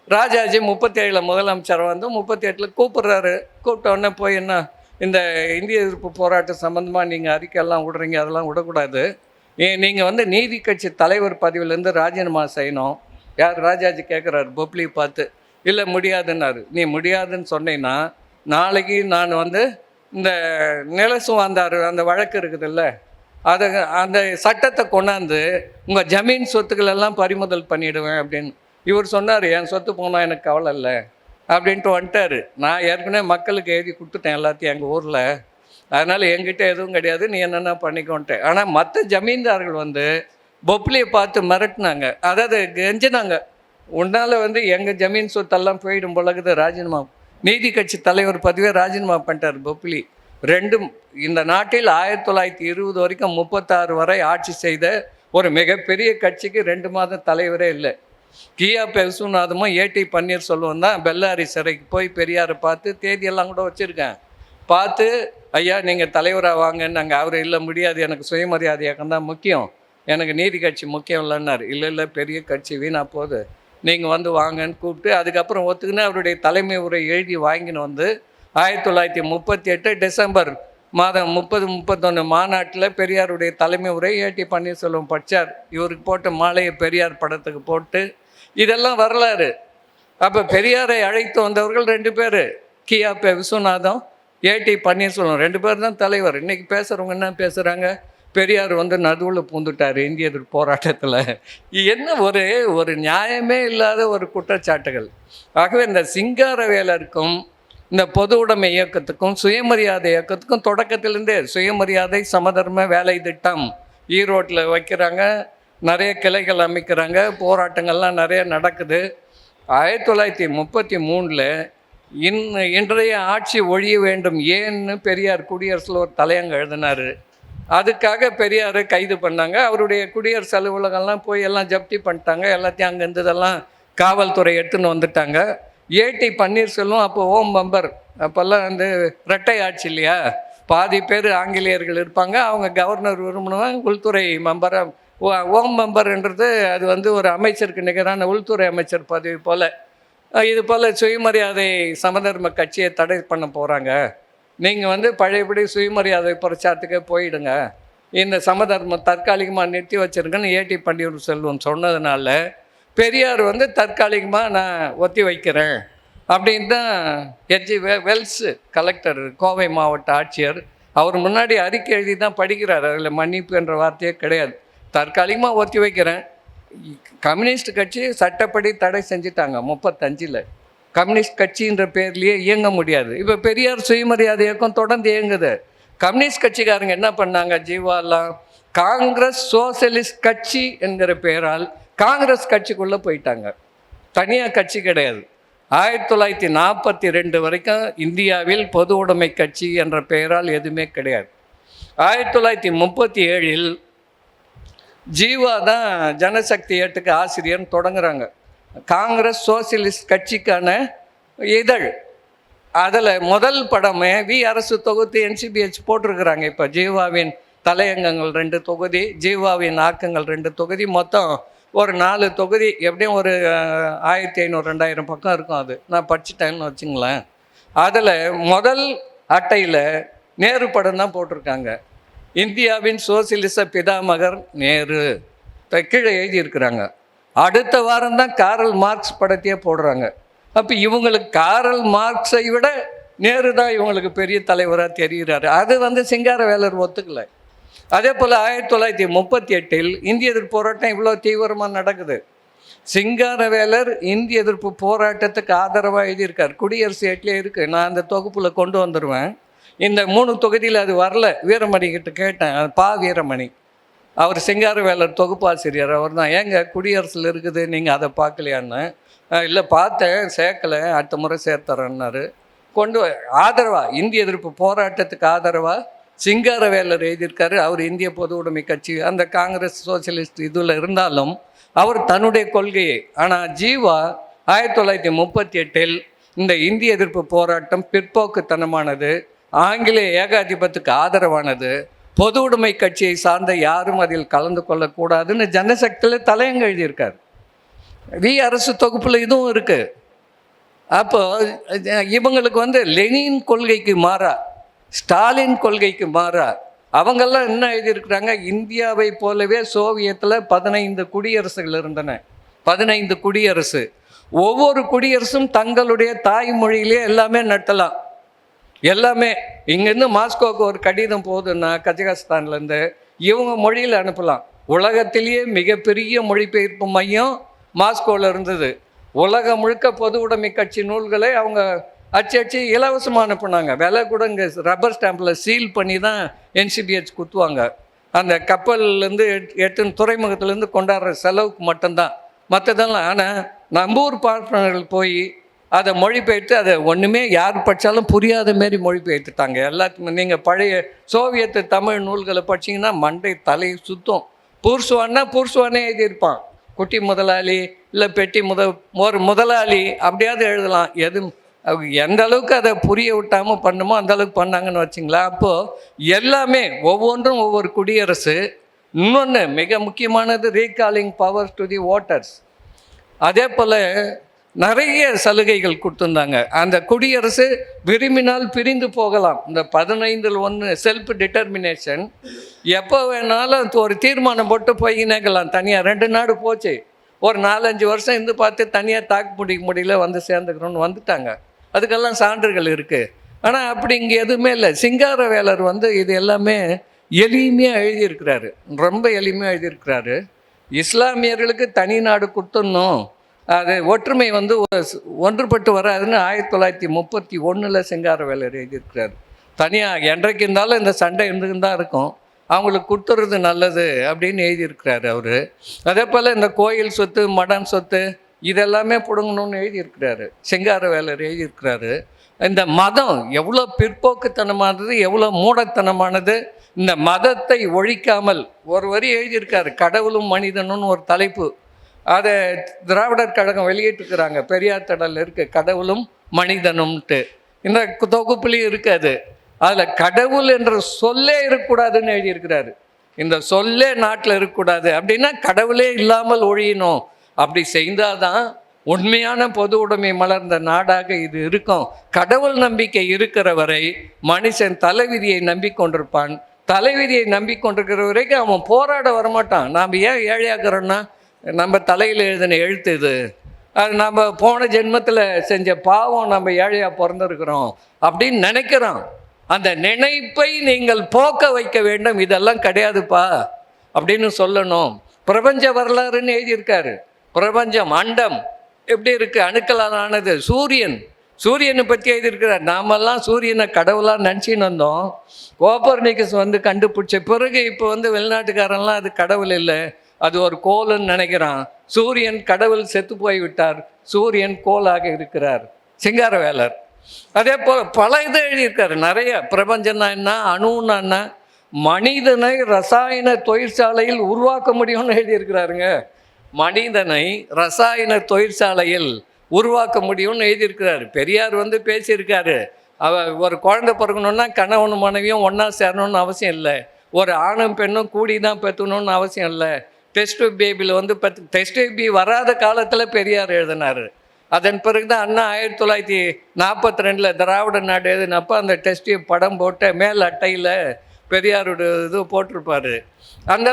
Speaker 1: ராஜாஜி 37 முதலமைச்சர் வந்து 38 கூப்பிட்றாரு. கூப்பிட்ட உடனே போய் என்ன இந்த இந்திய எதிர்ப்பு போராட்டம் சம்மந்தமாக நீங்கள் அறிக்கையெல்லாம் விடுறீங்க, அதெல்லாம் விடக்கூடாது. நீங்கள் வந்து நீதி கட்சி தலைவர் பதவியிலேருந்து ராஜினாமா செய்யணும். யார் ராஜாஜி கேட்குறாரு பப்ளியை பார்த்து. இல்லை முடியாதுன்னாரு. நீ முடியாதுன்னு சொன்னீங்கன்னா நாளைக்கு நான் வந்து இந்த நிலசுவாந்தார் அந்த வழக்கு இருக்குதுல்ல, அதை அந்த சட்டத்தை கொண்டாந்து உங்கள் ஜமீன் சொத்துக்கள் எல்லாம் பறிமுதல் பண்ணிவிடுவேன் அப்படின்னு. இவர் சொன்னார், என் சொத்து போனால் எனக்கு கவலை இல்லை அப்படின்ட்டு வந்துட்டார். நான் ஏற்கனவே மக்களுக்கு எழுதி கொடுத்துட்டேன் எல்லாத்தையும் எங்கள் ஊரில், அதனால் என்கிட்ட எதுவும் கிடையாது, நீ என்னென்ன பண்ணிக்கோன்ட்டேன். ஆனால் மற்ற ஜமீன்தார்கள் வந்து பொப்ளியை பார்த்து மிரட்டினாங்க, அதாவது கெஞ்சினாங்க, உன்னால் வந்து எங்கள் ஜமீன் சொத்தெல்லாம் போயிடும் பொழுது ராஜினாமா. நீதி கட்சி தலைவர் பதவியை ராஜினாமா பண்ணிட்டார் பொப்ளி. இந்த நாட்டில் 1920 வரைக்கும் 36 வரை ஆட்சி செய்த ஒரு மிகப்பெரிய கட்சிக்கு 2 மாதம் தலைவரே இல்லை. கியாபே விஸ்வநாதமும் ஏடி பன்னீர்செல்வம் தான் பெல்லாரி சிறைக்கு போய் பெரியாரை பார்த்து தேதியெல்லாம் கூட வச்சுருக்கேன். பார்த்து ஐயா நீங்கள் தலைவராக வாங்கன்னு. நாங்கள் அவர் இல்லை முடியாது, எனக்கு சுயமரியாதை இயக்கம் தான் முக்கியம், எனக்கு நீதி கட்சி முக்கியம் இல்லைன்னார். இல்லை பெரிய கட்சி வீணாக போகுது, நீங்கள் வந்து வாங்கன்னு கூப்பிட்டு அதுக்கப்புறம் ஒத்துக்குன்னு அவருடைய தலைமை உரை எழுதி வாங்கின்னு வந்து 1938 டிசம்பர் மாதம் 30-31 மாநாட்டில் பெரியாருடைய தலைமை உரை ஏடி பன்னீர்செல்வம் படித்தார். இவருக்கு போட்ட மாலையை பெரியார் படத்துக்கு போட்டு இதெல்லாம் வரலாறு. அப்போ பெரியாரை அழைத்து வந்தவர்கள் 2 பேர், கியாபே விஸ்வநாதம், ஏடி பன்னீர்செல்வம், 2 பேர் தான் தலைவர். இன்றைக்கி பேசுகிறவங்க என்ன பேசுகிறாங்க, பெரியார் வந்து நடுவில் பூந்துட்டார் இந்திய எதிர்ப்பு போராட்டத்தில். என்ன ஒரு நியாயமே இல்லாத ஒரு குற்றச்சாட்டுகள். ஆகவே இந்த சிங்காரவேலருக்கும் இந்த பொது உடைமை இயக்கத்துக்கும் சுயமரியாதை இயக்கத்துக்கும் தொடக்கத்திலேருந்தே சுயமரியாதை சமதர்ம வேலை திட்டம் ஈரோட்டில் வைக்கிறாங்க, நிறைய கிளைகள் அமைக்கிறாங்க, போராட்டங்கள்லாம் நிறைய நடக்குது. 1933 இன்றைய ஆட்சி ஒழிய வேண்டும் ஏன்னு பெரியார் குடியரசில் ஒரு தலையங்க எழுதினார். அதுக்காக பெரியாரை கைது பண்ணாங்க. அவருடைய குடியரசு அலுவலகம்லாம் போய் எல்லாம் ஜப்தி பண்ணிட்டாங்க. எல்லாத்தையும் அங்கே இருந்ததெல்லாம் காவல்துறை எடுத்துன்னு வந்துட்டாங்க. ஏடி பன்னீர்செல்வம் அப்போ ஓம் மெம்பர், அப்போல்லாம் வந்து இரட்டை ஆட்சி இல்லையா, பாதி பேர் ஆங்கிலேயர்கள் இருப்பாங்க, அவங்க கவர்னர் விரும்பினவங்க உள்துறை மெம்பராக. ஓம் மெம்பர்ன்றது அது வந்து ஒரு அமைச்சருக்கு நிகரான உள்துறை அமைச்சர் பதவி போல். இது போல் சுயமரியாதை சமதர்ம கட்சியை தடை பண்ண போகிறாங்க, நீங்கள் வந்து பழையபடி சுயமரியாதை பிரச்சாரத்துக்கே போயிடுங்க, இந்த சமதர்மம் தற்காலிகமாக நிறுத்தி வச்சுருங்கன்னு ஏடி பன்னீர்செல்வம் சொன்னதுனால பெரியார் வந்து தற்காலிகமாக நான் ஒத்தி வைக்கிறேன் அப்படின்னு தான் எச்ஜி வெல்ஸ் கலெக்டர், கோவை மாவட்ட ஆட்சியர், அவர் முன்னாடி அறிக்கை எழுதி தான் படிக்கிறார். அதில் மன்னிப்பு என்ற வார்த்தையே கிடையாது. தற்காலிகமாக ஒத்தி வைக்கிறேன். கம்யூனிஸ்ட் கட்சி சட்டப்படி தடை செஞ்சுட்டாங்க 35. கம்யூனிஸ்ட் கட்சின்ற பேர்லேயே இயங்க முடியாது. இப்போ பெரியார் சுயமரியாதை இயக்கம் தொடர்ந்து இயங்குது. கம்யூனிஸ்ட் கட்சிக்காரங்க என்ன பண்ணாங்க, ஜீவாலாம் காங்கிரஸ் சோசியலிஸ்ட் கட்சி என்கிற பெயரால் காங்கிரஸ் கட்சிக்குள்ளே போயிட்டாங்க. தனியாக கட்சி கிடையாது. 1942 வரைக்கும் இந்தியாவில் பொது உடைமை கட்சி என்ற பெயரால் எதுவுமே கிடையாது. 1937 ஜீவா தான் ஜனசக்தி ஏட்டுக்கு ஆசிரியர்னு தொடங்குறாங்க. காங்கிரஸ் சோசியலிஸ்ட் கட்சிக்கான இதழ். அதில் முதல் படமே அரசு தொகுத்து NCBH போட்டிருக்கிறாங்க. இப்போ ஜீவாவின் தலையங்கங்கள் 2 தொகுதி, ஜீவாவின் ஆக்கங்கள் 2 தொகுதி, மொத்தம் ஒரு 4 தொகுதி, எப்படியும் ஒரு 1500 2000 பக்கம் இருக்கும். அது நான் படிச்சுட்டேன்னு வச்சுங்களேன். அதில் முதல் அட்டையில் நேரு படம் தான் போட்டிருக்காங்க. இந்தியாவின் சோசியலிச பிதாமகர் நேரு கீழே எழுதியிருக்கிறாங்க. அடுத்த வாரம் தான் காரல் மார்க்ஸ் படத்தையே போடுறாங்க. அப்போ இவங்களுக்கு காரல் மார்க்ஸை விட நேரு தான் இவங்களுக்கு பெரிய தலைவராக தெரிகிறாரு. அது சிங்காரவேலர் ஒத்துக்கலை. அதே போல் 1938 இந்திய எதிர்ப்பு போராட்டம் இவ்வளோ தீவிரமாக நடக்குது. சிங்காரவேலர் இந்திய எதிர்ப்பு போராட்டத்துக்கு ஆதரவாக எழுதியிருக்கார். குடியரசு ஏட்டிலே இருக்குது. நான் அந்த தொகுப்பில் கொண்டு வந்துடுவேன். இந்த 3 தொகுதியில் அது வரல. வீரமணி கிட்ட கேட்டேன். வீரமணி அவர் சிங்காரவேலர் தொகுப்பாசிரியர். அவர் தான், ஏங்க குடியரசில் இருக்குது நீங்கள் அதை பார்க்கலையான்னு. இல்லை பார்த்தேன், சேர்க்கலை, அடுத்த முறை சேர்த்துறேன்னாரு. கொண்டு ஆதரவாக இந்திய எதிர்ப்பு போராட்டத்துக்கு ஆதரவாக சிங்காரவேலர் எழுதியிருக்காரு. அவர் இந்திய பொது உடைமை கட்சி, அந்த காங்கிரஸ் சோசியலிஸ்ட் இதில் இருந்தாலும் அவர் தன்னுடைய கொள்கையை. ஆனால் ஜீவா 1938 இந்த இந்திய எதிர்ப்பு போராட்டம் பிற்போக்குத்தனமானது, ஆங்கிலேய ஏகாதிபத்துக்கு ஆதரவானது, பொது உடைமை கட்சியை சார்ந்த யாரும் அதில் கலந்து கொள்ளக்கூடாதுன்னு ஜனசக்தியில் தலையங்க எழுதியிருக்கார். அரசு தொகுப்பில் இதுவும் இருக்குது. அப்போ இவங்களுக்கு லெனின் கொள்கைக்கு மாறா, ஸ்டாலின் கொள்கைக்கு மாறா அவங்கெல்லாம் என்ன எழுதியிருக்கிறாங்க, இந்தியாவை போலவே சோவியத்தில் 15 குடியரசுகள் இருந்தன. 15 குடியரசு. ஒவ்வொரு குடியரசும் தங்களுடைய தாய்மொழியிலே எல்லாமே நடத்தலாம். எல்லாமே இங்கேருந்து மாஸ்கோவுக்கு ஒரு கடிதம் போகுதுன்னா கஜகஸ்தான்லேருந்து இவங்க மொழியில் அனுப்பலாம். உலகத்திலேயே மிகப்பெரிய மொழிபெயர்ப்பு மையம் மாஸ்கோவில் இருந்தது. உலகம் முழுக்க பொது உடைமை கட்சி நூல்களை அவங்க அச்சு இலவசமாக அனுப்புனாங்க. விலை கூட இங்கே ரப்பர் ஸ்டாம்பில் சீல் பண்ணி தான் NCBH குத்துவாங்க. அந்த கப்பல்லேருந்து துறைமுகத்துலேருந்து கொண்டாடுற செலவுக்கு மட்டும்தான், மற்றதெல்லாம். ஆனால் நம்ம ஊர் பார்ப்பனர்கள் போய் அதை மொழிபெயர்த்து அதை ஒன்றுமே யார் படித்தாலும் புரியாத மாரி மொழிபெயர்த்துட்டாங்க எல்லாத்துக்குமே. நீங்கள் பழைய சோவியத்து தமிழ் நூல்களை படிச்சிங்கன்னா மண்டை தலை சுத்தம். பூர்சுவானே எழுதியிருப்பான். குட்டி முதலாளி இல்லை பெட்டி ஒரு முதலாளி அப்படியாவது எழுதலாம். எந்த அளவுக்கு அதை புரிய விட்டாமல் பண்ணுமோ அந்த அளவுக்கு பண்ணாங்கன்னு வச்சிங்களா. அப்போது எல்லாமே ஒவ்வொன்றும் ஒவ்வொரு குடியரசு. இன்னொன்று மிக முக்கியமானது recalling power to the voters. அதே போல் நிறைய சலுகைகள் கொடுத்துருந்தாங்க. அந்த குடியரசு விரும்பினால் பிரிந்து போகலாம். இந்த 15ல் 1 செல்ஃப் டிட்டர்மினேஷன். எப்போ வேணாலும் ஒரு தீர்மானம் போட்டு போய்கினேக்கலாம். தனியாக 2 நாடு போச்சு. ஒரு 4-5 வருஷம் இருந்து பார்த்து தனியாக தாக்கு பிடிக்க முடியல, சேர்ந்துக்கிறோன்னு வந்துட்டாங்க. அதுக்கெல்லாம் சான்றுகள் இருக்குது. ஆனால் அப்படி இங்கே எதுவுமே இல்லை. சிங்காரவேலர் இது எல்லாமே எளிமையாக எழுதியிருக்கிறாரு. ரொம்ப எளிமையாக எழுதியிருக்கிறாரு. இஸ்லாமியர்களுக்கு தனி நாடு கொடுத்துடணும், அது ஒற்றுமை ஒன்றுபட்டு வராதுன்னு 1931 சிங்காரவேலர் எழுதியிருக்கிறார். தனியாக என்றைக்கு இருந்தாலும் இந்த சண்டை இருந்துன்னு தான் இருக்கும், அவங்களுக்கு கொடுத்துறது நல்லது அப்படின்னு எழுதியிருக்கிறாரு அவர். அதே போல் இந்த கோயில் சொத்து மடம் சொத்து இதெல்லாமே பிடுங்கணும்னு எழுதியிருக்கிறாரு சிங்காரவேலர் எழுதியிருக்கிறாரு. இந்த மதம் எவ்வளோ பிற்போக்குத்தனமானது, எவ்வளோ மூடத்தனமானது. இந்த மதத்தை ஒழிக்காமல் ஒரு வரி எழுதியிருக்காரு, கடவுளும் மனிதனும் ஒரு தலைப்பு. அதை திராவிடர் கழகம் வெளியிட்டிருக்கிறாங்க. பெரியார் தடல் இருக்குது, கடவுளும் மனிதனும்ட்டு. இந்த தொகுப்புலேயும் இருக்காது. அதில் கடவுள் என்ற சொல்லே இருக்கக்கூடாதுன்னு எழுதியிருக்கிறாரு. இந்த சொல்லே நாட்டில் இருக்கக்கூடாது அப்படின்னா கடவுளே இல்லாமல் ஒழியணும். அப்படி செய்தால் தான் உண்மையான பொது உடைமை மலர்ந்த நாடாக இது இருக்கும். கடவுள் நம்பிக்கை இருக்கிற வரை மனுஷன் தலைவிதியை நம்பிக்கொண்டிருப்பான். தலைவிதியை நம்பிக்கொண்டிருக்கிற வரைக்கும் அவன் போராட வரமாட்டான். நாம் ஏன் ஏழையாக்குறோன்னா நம்ம தலையில் எழுதின எழுத்து இது, அது நம்ம போன ஜென்மத்தில் செஞ்ச பாவம், நம்ம ஏழையாக பிறந்திருக்கிறோம் அப்படின்னு நினைக்கிறோம். அந்த நினைப்பை நீங்கள் போக்க வைக்க வேண்டும். இதெல்லாம் கிடையாதுப்பா அப்படின்னு சொல்லணும். பிரபஞ்ச வரலாறுன்னு எழுதியிருக்காரு. பிரபஞ்சம் அண்டம் எப்படி இருக்குது, அணுக்களால் ஆனது. சூரியனை பற்றி எழுதியிருக்கிறார். நாமெல்லாம் சூரியனை கடவுளாக நினச்சின்னு வந்தோம். கோப்பர்னிக்கஸ் கண்டுபிடிச்ச பிறகு இப்போ வெளிநாட்டுக்காரெல்லாம் அது கடவுள் இல்லை, அது ஒரு கோல்னு நினைக்கிறான். சூரியன் கடவுள் செத்து போய் விட்டார், சூரியன் கோலாக இருக்கிறார் சிங்காரவேலர். அதே போல் பல இது எழுதியிருக்காரு நிறைய. பிரபஞ்சம்னா என்ன, அணுன்னா என்ன, மனிதனை ரசாயன தொழிற்சாலையில் உருவாக்க முடியும்னு எழுதியிருக்கிறாருங்க. மனிதனை ரசாயன தொழிற்சாலையில் உருவாக்க முடியும்னு எழுதியிருக்கிறாரு. பெரியார் வந்து பேசியிருக்காரு. ஒரு குழந்தை பிறக்கணுன்னா கணவனும் மனைவியும் ஒன்றா சேரணும்னு அவசியம் இல்லை. ஒரு ஆணும் பெண்ணும் கூடி தான் பெற்றணும்னு அவசியம் இல்லை. டெஸ்ட் பேபியில் வந்து டெஸ்ட் பேபி வராத காலத்தில் பெரியார் எழுதினார். அதன் பிறகு தான் அண்ணா 1942 திராவிட நாடு எழுதினப்போ அந்த டெஸ்ட் படம் போட்ட மேல் அட்டையில் பெரியாருடைய இது போட்டிருப்பார். அந்த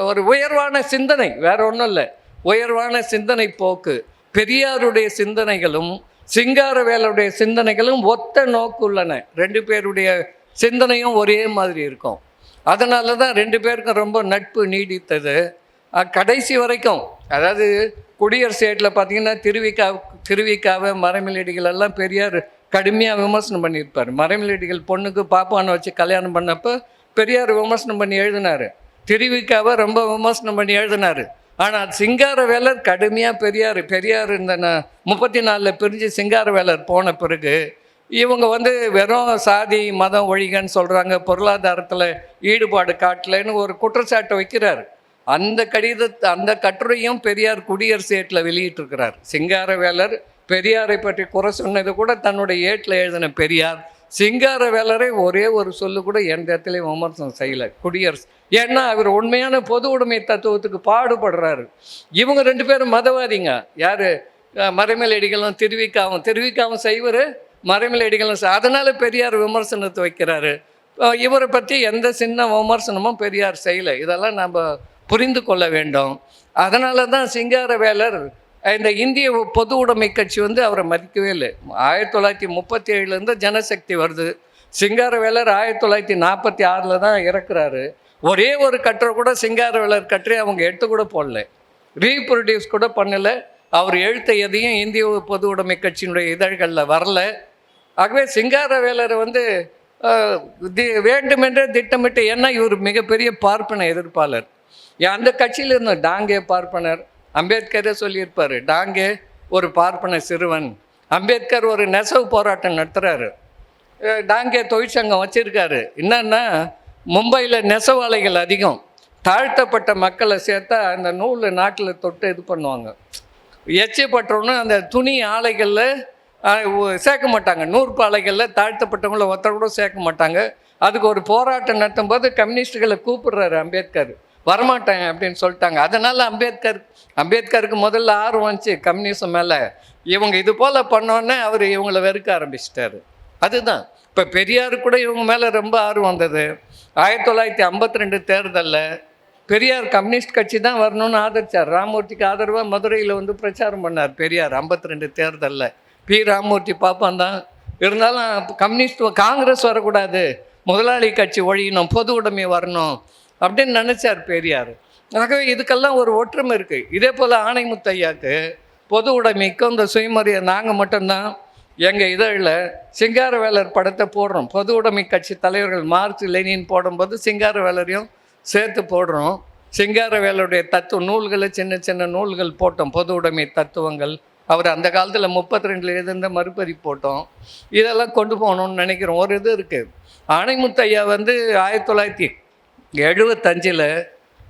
Speaker 1: ஒரு உயர்வான சிந்தனை, வேற ஒன்றும் இல்லை, உயர்வான சிந்தனை போக்கு. பெரியாருடைய சிந்தனைகளும் சிங்காரவேலருடைய சிந்தனைகளும் ஒத்த நோக்கு உள்ளன. 2 பேருடைய சிந்தனையும் ஒரே மாதிரி இருக்கும். அதனால தான் 2 பேருக்கும் ரொம்ப நட்பு நீடித்தது கடைசி வரைக்கும். அதாவது குடியரசு ஏட்டில் பார்த்தீங்கன்னா திருவிக்காவை மறைமலடிகள் எல்லாம் பெரியார் கடுமையாக விமர்சனம் பண்ணியிருப்பார். மறைமலடிகள் பொண்ணுக்கு பாப்பானை வச்சு கல்யாணம் பண்ணப்போ பெரியார் விமர்சனம் பண்ணி எழுதினார். திருவிக்காவை ரொம்ப விமர்சனம் பண்ணி எழுதினார். ஆனால் சிங்காரவேலர் கடுமையாக பெரியார் இந்த 34 பிரிஞ்சு சிங்காரவேலர் போன பிறகு இவங்க வந்து வெறும் சாதி மதம் ஒழிகன்னு சொல்கிறாங்க, பொருளாதாரத்தில் ஈடுபாடு காட்டலைன்னு ஒரு குற்றச்சாட்டை வைக்கிறார். அந்த கட்டுரையும் பெரியார் குடியரசு ஏட்டில் வெளியிட்டிருக்கிறார். சிங்காரவேலர் பெரியாரை பற்றி குறை சொன்னது கூட தன்னுடைய ஏட்டில் எழுதின பெரியார் சிங்காரவேலரை ஒரே ஒரு சொல்லு கூட எந்த இடத்துலையும் விமர்சனம் செய்யலை குடியரசு. ஏன்னா அவர் உண்மையான பொது உடைமை தத்துவத்துக்கு பாடுபடுறாரு. இவங்க 2 பேரும் மதவாதிங்க. யார்? மறைமலடிகளும் திருவிக்காவும் செய்வார், மறைமலடிகளும். அதனால் பெரியார் விமர்சனத்தை வைக்கிறாரு. இவரை பற்றி எந்த சின்ன விமர்சனமும் பெரியார் செய்யலை. இதெல்லாம் நம்ம புரிந்து கொள்ள வேண்டும். அதனால தான் சிங்காரவேலர் இந்த இந்திய பொது உடைமை கட்சி வந்து அவரை மதிக்கவே இல்லை. 1937 ஜனசக்தி வருது. சிங்காரவேலர் 1946 தான் இறக்குறாரு. ஒரே ஒரு கட்டுரை கூட சிங்காரவேலர் கட்டுரை அவங்க எடுத்து கூட போடல, ரீப்ரொடியூஸ் கூட பண்ணலை. அவர் எழுத்த எதையும் இந்திய பொது உடைமை கட்சியினுடைய இதழ்களில் வரல. ஆகவே சிங்காரவேலர் வந்து வேண்டுமென்றே திட்டமிட்டு, ஏன்னா இவர் மிகப்பெரிய பார்ப்பன எதிர்ப்பாளர். அந்த கட்சியில் இருந்த டாங்கே பார்ப்பனர். அம்பேத்கரே சொல்லியிருப்பார், டாங்கே ஒரு பார்ப்பன சிறுவன். அம்பேத்கர் ஒரு நெசவு போராட்டம் நடத்துகிறாரு. டாங்கே தொழிற்சங்கம் வச்சுருக்காரு. என்னன்னா மும்பையில் நெசவாலைகள் அதிகம், தாழ்த்தப்பட்ட மக்களை சேர்த்தா அந்த நூல் நாட்டில் தொட்டு இது பண்ணுவாங்க. எச்சி பற்றோன்னு அந்த துணி ஆலைகளில் சேர்க்க மாட்டாங்க, நூற்பு ஆலைகளில் தாழ்த்தப்பட்டவங்கள ஒருத்தர் கூட சேர்க்க மாட்டாங்க. அதுக்கு ஒரு போராட்டம் நடத்தும் போது கம்யூனிஸ்டுகளை கூப்பிடுறாரு அம்பேத்கர். வரமாட்டாங்க அப்படின்னு சொல்லிட்டாங்க. அதனால் அம்பேத்கருக்கு முதல்ல ஆர்வம் வந்துச்சு கம்யூனிசம் மேலே. இவங்க இது போல் பண்ணோன்னே அவர் இவங்களை வெறுக்க ஆரம்பிச்சிட்டாரு. அதுதான் இப்போ பெரியாரு கூட இவங்க மேலே ரொம்ப ஆர்வம் வந்தது. 1952 தேர்தலில் பெரியார் கம்யூனிஸ்ட் கட்சி தான் வரணும்னு ஆதரித்தார். ராமூர்த்திக்கு ஆதரவாக மதுரையில் வந்து பிரச்சாரம் பண்ணார் பெரியார் 52 தேர்தலில். பி ராமூர்த்தி பாப்பான் தான். இருந்தாலும் காங்கிரஸ் வரக்கூடாது, முதலாளி கட்சி ஒழியணும், பொது உடைமை வரணும் அப்படின்னு நினச்சார் பெரியார். ஆகவே இதுக்கெல்லாம் ஒரு ஒற்றுமை இருக்குது. இதே போல் ஆணைமுத்தையாக்கு பொது உடைமைக்கும் இந்த சுயமரியாதை நாங்கள் மட்டும்தான் எங்கள் இதழில் சிங்காரவேலர் படத்தை போடுறோம். பொது உடைமை கட்சி தலைவர்கள் மார்க்ஸ் லெனின் போடும்போது சிங்காரவேலரையும் சேர்த்து போடுறோம். சிங்காரவேலருடைய தத்துவ நூல்களை சின்ன சின்ன நூல்கள் போட்டோம், பொது உடைமை தத்துவங்கள். அவர் அந்த காலத்தில் 32 எழுதிருந்த மறுபதி போட்டோம். இதெல்லாம் கொண்டு போகணும்னு நினைக்கிறோம். ஒரு இது இருக்குது. ஆணைமுத்தையா வந்து 1975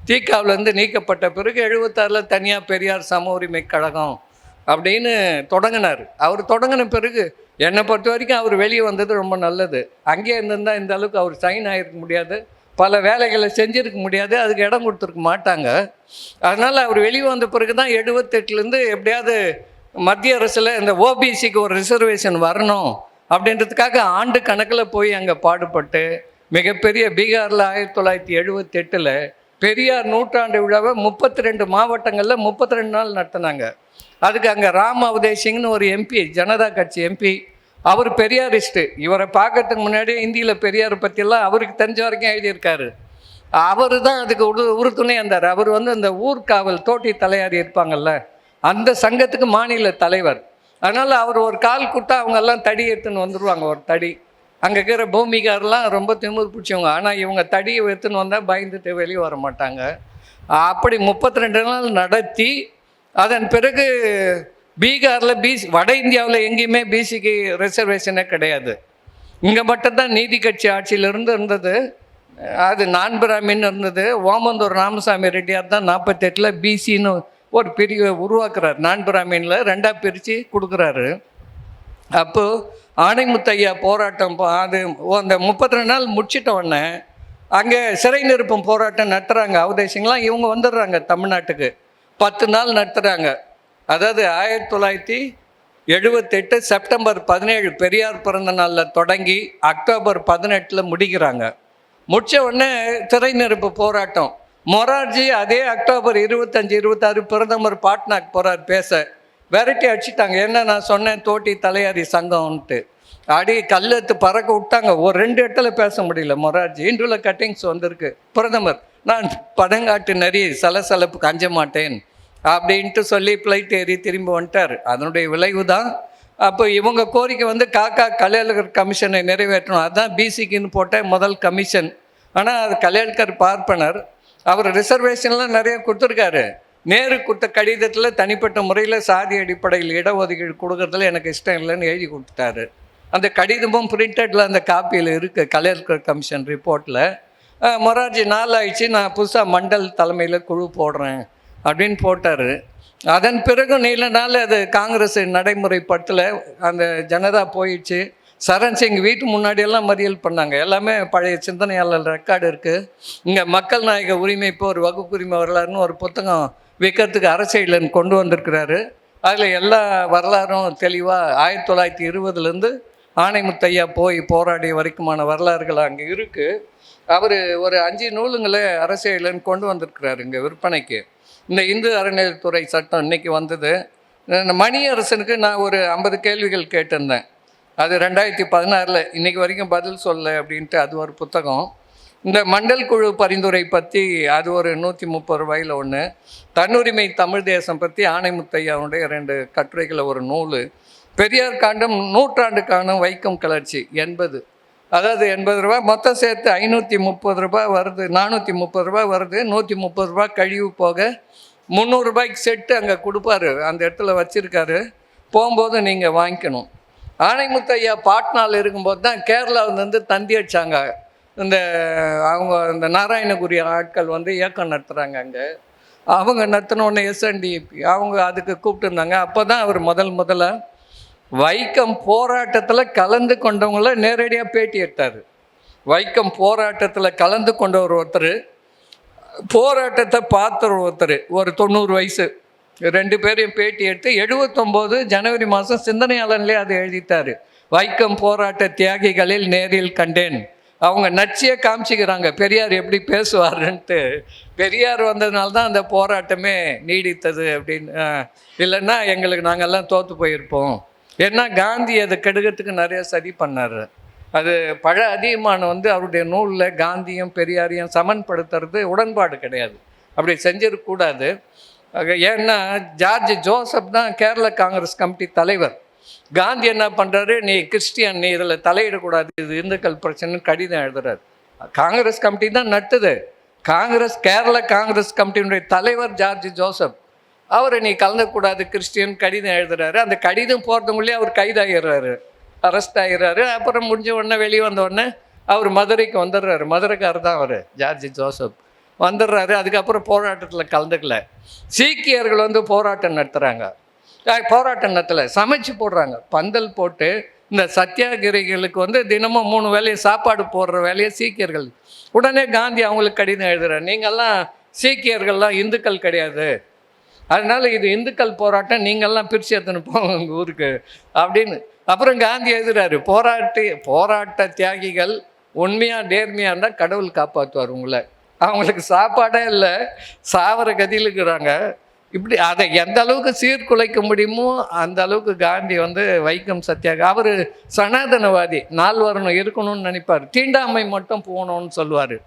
Speaker 1: தீக்காவிலேருந்து நீக்கப்பட்ட பிறகு 76 தனியாக பெரியார் சம உரிமை கழகம் அப்படின்னு தொடங்கினார். அவர் தொடங்கின பிறகு என்னை பொறுத்த வரைக்கும் அவர் வெளியே வந்தது ரொம்ப நல்லது. அங்கேயே இருந்திருந்தால் இந்த அளவுக்கு அவர் சைன் ஆகிருக்க முடியாது, பல வேலைகளை செஞ்சுருக்க முடியாது, அதுக்கு இடம் கொடுத்துருக்க மாட்டாங்க. அதனால் அவர் வெளியே வந்த பிறகு தான் 78 எப்படியாவது மத்திய அரசில் இந்த ஓபிசிக்கு ஒரு ரிசர்வேஷன் வரணும் அப்படின்றதுக்காக ஆண்டு கணக்கில் போய் அங்கே பாடுபட்டு மிகப்பெரிய பீகாரில் 1978 பெரியார் நூற்றாண்டு விழாவை 32 மாவட்டங்களில் 32 நாள் நடத்தினாங்க. அதுக்கு அங்கே ராம் அவதேஷ் சிங்னு ஒரு எம்பி, ஜனதா கட்சி எம்பி, அவர் பெரியாரிஸ்ட்டு. இவரை பார்க்கறதுக்கு முன்னாடியே இந்தியில் பெரியாரை பற்றியெல்லாம் அவருக்கு தெரிஞ்ச வரைக்கும் எழுதியிருக்காரு. அவர் தான் அதுக்கு உறுதுணையாக இருந்தார். அவர் வந்து அந்த ஊர்காவல் தோட்டி தலையாரி இருப்பாங்கள்ல, அந்த சங்கத்துக்கு மாநில தலைவர். அதனால் அவர் ஒரு கால் கொடுத்தா அவங்கெல்லாம் தடி எடுத்துன்னு வந்துடுவாங்க. ஒரு தடி அங்கே இருக்கிற பூமிகாரெலாம் ரொம்ப திமிரு பிடிச்சவங்க. ஆனால் இவங்க தடியை எடுத்துன்னு வந்தால் பயந்துட்டு வெளியே வர மாட்டாங்க. அப்படி 32 நாள் நடத்தி அதன் பிறகு பீகாரில் வட இந்தியாவில் எங்கேயுமே பிசிக்கு ரிசர்வேஷனே கிடையாது. இங்கே மட்டும்தான் நீதி கட்சி ஆட்சியிலிருந்து இருந்தது. அது நான் பிராமின் இருந்தது. ஓமந்தூர் ராமசாமி ரெட்டியார் தான் 48 பிசின்னு ஒரு பிரிவை உருவாக்குறாரு. நான் பிராமினில் 2ஆக பிரித்து கொடுக்குறாரு. அப்போது ஆணைமுத்தையா போராட்டம் அது அந்த 32 நாள் முடிச்சிட்ட உடனே அங்கே சிறை நிரப்பும் போராட்டம் நடத்துகிறாங்க. அவதேசிங்களாம் இவங்க வந்துடுறாங்க தமிழ்நாட்டுக்கு. 10 நாள் நடத்துகிறாங்க. அதாவது 1978 செப்டம்பர் 17 பெரியார் பிறந்த நாளில் தொடங்கி அக்டோபர் 18 முடிக்கிறாங்க. முடித்த உடனே சிறை நிரப்பு போராட்டம். மொரார்ஜி அதே அக்டோபர் 25, 26 பிரதமர் பாட்னாக்கு போகிறார் பேச. விரட்டி அடிச்சிட்டாங்க. என்ன நான் சொன்னேன் தோட்டி தலையாரி சங்கம்ன்ட்டு அடி கல்லெத்து பறக்க விட்டாங்க. ஒரு 2 இடத்துல பேச முடியல மொரார்ஜி. இன்றுல கட்டிங்ஸ் வந்திருக்கு. பிரதமர் நான் படங்காட்டு நரி சலசலப்புக்கு அஞ்ச மாட்டேன் அப்படின்ட்டு சொல்லி ஃப்ளைட் ஏறி திரும்பி வந்துட்டார். அதனுடைய விளைவு தான் அப்போ இவங்க கோரிக்கை வந்து காக்கா கலேல்கர் கமிஷனை நிறைவேற்றணும். அதுதான் பிசிக்குன்னு போட்ட முதல் கமிஷன். ஆனால் அது கலேல்கர் பார்ப்பனர். அவர் ரிசர்வேஷன்லாம் நிறைய கொடுத்துருக்காரு. நேரு கொடுத்த கடிதத்தில் தனிப்பட்ட முறையில் சாதி அடிப்படையில் இடஒதுக்கீடு கொடுக்கறதுல எனக்கு இஷ்டம் இல்லைன்னு எழுதி கொடுத்துட்டாரு. அந்த கடிதமும் பிரிண்டடில் அந்த காப்பியில் இருக்குது கலேல்கர் கமிஷன் ரிப்போர்ட்டில். மொரார்ஜி நாள் ஆயிடுச்சு, நான் புதுசாக மண்டல் தலைமையில் குழு போடுறேன் அப்படின்னு போட்டார். அதன் பிறகு நீண்ட நாள் அது காங்கிரஸ் நடைமுறைப்படத்தில் அந்த ஜனதா போயிடுச்சு. சரண் சிங் வீட்டு முன்னாடியெல்லாம் மறியல் பண்ணாங்க. எல்லாமே பழைய சிந்தனையாளர் ரெக்கார்டு இருக்குது. இங்கே மக்கள் நாயக உரிமை இப்போ ஒரு வகுப்புரிமை வரலாறுன்னு ஒரு புத்தகம் விற்கிறதுக்கு அரசியலன் கொண்டு வந்திருக்கிறாரு. அதில் எல்லா வரலாறும் தெளிவாக 1920 ஆணைமுத்தையா போய் போராடிய வரைக்குமான வரலாறுகள் அங்கே இருக்குது. அவர் ஒரு 5 நூலுங்களை அரசியலன் கொண்டு வந்திருக்கிறாரு இங்கே விற்பனைக்கு. இந்த இந்து அறநிலையத்துறை சட்டம் இன்றைக்கி வந்தது. மணியரசனுக்கு நான் ஒரு 50 கேள்விகள் கேட்டிருந்தேன். அது 2016 இன்றைக்கி வரைக்கும் பதில் சொல்ல அப்படின்ட்டு அது ஒரு புத்தகம். இந்த மண்டல் குழு பரிந்துரை பற்றி அது ஒரு 130 ரூபாயில் ஒன்று. தன்னுரிமை தமிழ் தேசம் பற்றி ஆணைமுத்தையாவுடைய 2 கட்டுரைகளை ஒரு நூல். பெரியார் காண்டம் நூற்றாண்டுக்கான வைக்கம் கிளர்ச்சி 80, அதாவது 80 ரூபா மொத்தம் சேர்த்து 530 ரூபாய் வருது. 430 ரூபாய் வருது. 130 ரூபாய் கழிவு போக 300 ரூபாய்க்கு செட்டு அங்கே கொடுப்பாரு. அந்த இடத்துல வச்சுருக்காரு. போகும்போது நீங்கள் வாங்கிக்கணும். ஆணைமுத்தையா பாட்னாவில் இருக்கும்போது தான் கேரளாவிலேருந்து தந்தி அடித்தாங்க. அவங்க இந்த நாராயணகுரி ஆட்கள் வந்து இயக்கம் நடத்துகிறாங்க. அங்கே அவங்க நடத்தினோடனே எஸ்என்டிபி அவங்க அதுக்கு கூப்பிட்டுருந்தாங்க. அப்போ தான் அவர் முதல்ல வைக்கம் போராட்டத்தில் கலந்து கொண்டவங்கள நேரடியாக பேட்டி எடுத்தார். வைக்கம் போராட்டத்தில் கலந்து கொண்டவர் ஒருத்தர், போராட்டத்தை பார்த்த ஒருத்தர், ஒரு 90 வயசு, 2 பேரையும் பேட்டி எடுத்து 79 ஜனவரி மாதம் சிந்தனையாளன்லேயே அதை எழுதிட்டார். வைக்கம் போராட்ட தியாகிகளில் நேரில் கண்டேன். அவங்க நச்சியை காமிச்சிக்கிறாங்க பெரியார் எப்படி பேசுவாருன்ட்டு. பெரியார் வந்ததுனால தான் அந்த போராட்டமே நீடித்தது அப்படின்னு. இல்லைன்னா எங்களுக்கு நாங்கள்லாம் தோற்று போயிருப்போம். ஏன்னா காந்தி அதை கெடுக்கிறதுக்கு நிறைய சதி பண்ணார். அது அதிகமான வந்து அவருடைய நூலில் காந்தியும் பெரியாரையும் சமன்படுத்துறது உடன்பாடு கிடையாது. அப்படி செஞ்சிடக்கூடாது. ஏன்னா ஜார்ஜ் ஜோசப் தான் கேரள காங்கிரஸ் கமிட்டி தலைவர். காந்தி என்ன பண்ணுறாரு, நீ கிறிஸ்டியன், நீ இதில் தலையிடக்கூடாது, இது இந்துக்கள் பிரச்சனைன்னு கடிதம் எழுதுறாரு. காங்கிரஸ் கமிட்டி தான் நட்டுது. கேரள காங்கிரஸ் கமிட்டியினுடைய தலைவர் ஜார்ஜ் ஜோசப். அவரை நீ கலந்துக்கூடாது கிறிஸ்டியன் கடிதம் எழுதுறாரு. அந்த கடிதம் போகிறதுக்குள்ளேயே அவர் கைதாகிறாரு, அரெஸ்ட் ஆகிறாரு. அப்புறம் முடிஞ்ச உடனே வெளியே வந்த உடனே அவர் மதுரைக்கு வந்துடுறாரு. மதுரைக்காரர் தான் அவர் ஜார்ஜ் ஜோசப். வந்துடுறாரு. அதுக்கப்புறம் போராட்டத்தில் கலந்துக்கல. சீக்கியர்கள் வந்து போராட்டம் நடத்துகிறாங்க. போராட்டம் நடத்தலை, சமைச்சு போடுறாங்க. பந்தல் போட்டு இந்த சத்தியாகிரிகளுக்கு வந்து தினமும் 3 வேலையை சாப்பாடு போடுற வேலையை சீக்கியர்கள். உடனே காந்தி அவங்களுக்கு கடிதம் எழுதுறாரு, நீங்கள்லாம் சீக்கியர்கள்லாம் இந்துக்கள் கிடையாது, அதனால் இது இந்துக்கள் போராட்டம், நீங்கள்லாம் பிரித்து எடுத்துன்னு போங்க உங்கள் ஊருக்கு அப்படின்னு. அப்புறம் காந்தி எழுதுறாரு, போராட்ட தியாகிகள் உண்மையாக நேர்மையாக இருந்தால் கடவுள் காப்பாற்றுவார் உங்களை. அவங்களுக்கு சாப்பாடே இல்லை, சாவர கதியில் இருக்கிறாங்க. இப்படி அதை எந்த அளவுக்கு சீர்குலைக்க முடியுமோ அந்த அளவுக்கு காந்தி வந்து வைக்கம் சத்தியாக. அவர் சனாதனவாதி, 4 வருடம் இருக்கணும்னு நினைப்பார். தீண்டாமை மட்டும் போகணும்னு சொல்லுவார்.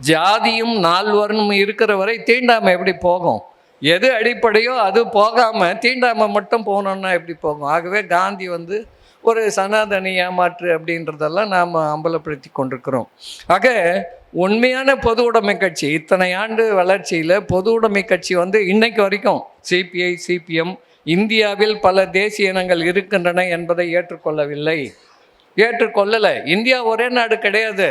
Speaker 1: ஜாதியும் 4 வருடம் இருக்கிற வரை தீண்டாமை எப்படி போகும்? எது அடிப்படையோ அது போகாமல் தீண்டாமை மட்டும் போகணுன்னா எப்படி போகும்? ஆகவே காந்தி வந்து ஒரு சனாதனி ஏமாற்று அப்படின்றதெல்லாம் நாம் அம்பலப்படுத்தி கொண்டிருக்கிறோம். ஆக உண்மையான பொது உடைமை கட்சி, இத்தனை ஆண்டு வளர்ச்சியில் பொது உடைமை கட்சி வந்து இன்னைக்கு வரைக்கும் சிபிஐ சிபிஎம் இந்தியாவில் பல தேசிய இனங்கள் இருக்கின்றன என்பதை ஏற்றுக்கொள்ளலை. இந்தியா ஒரே நாடு கிடையாது.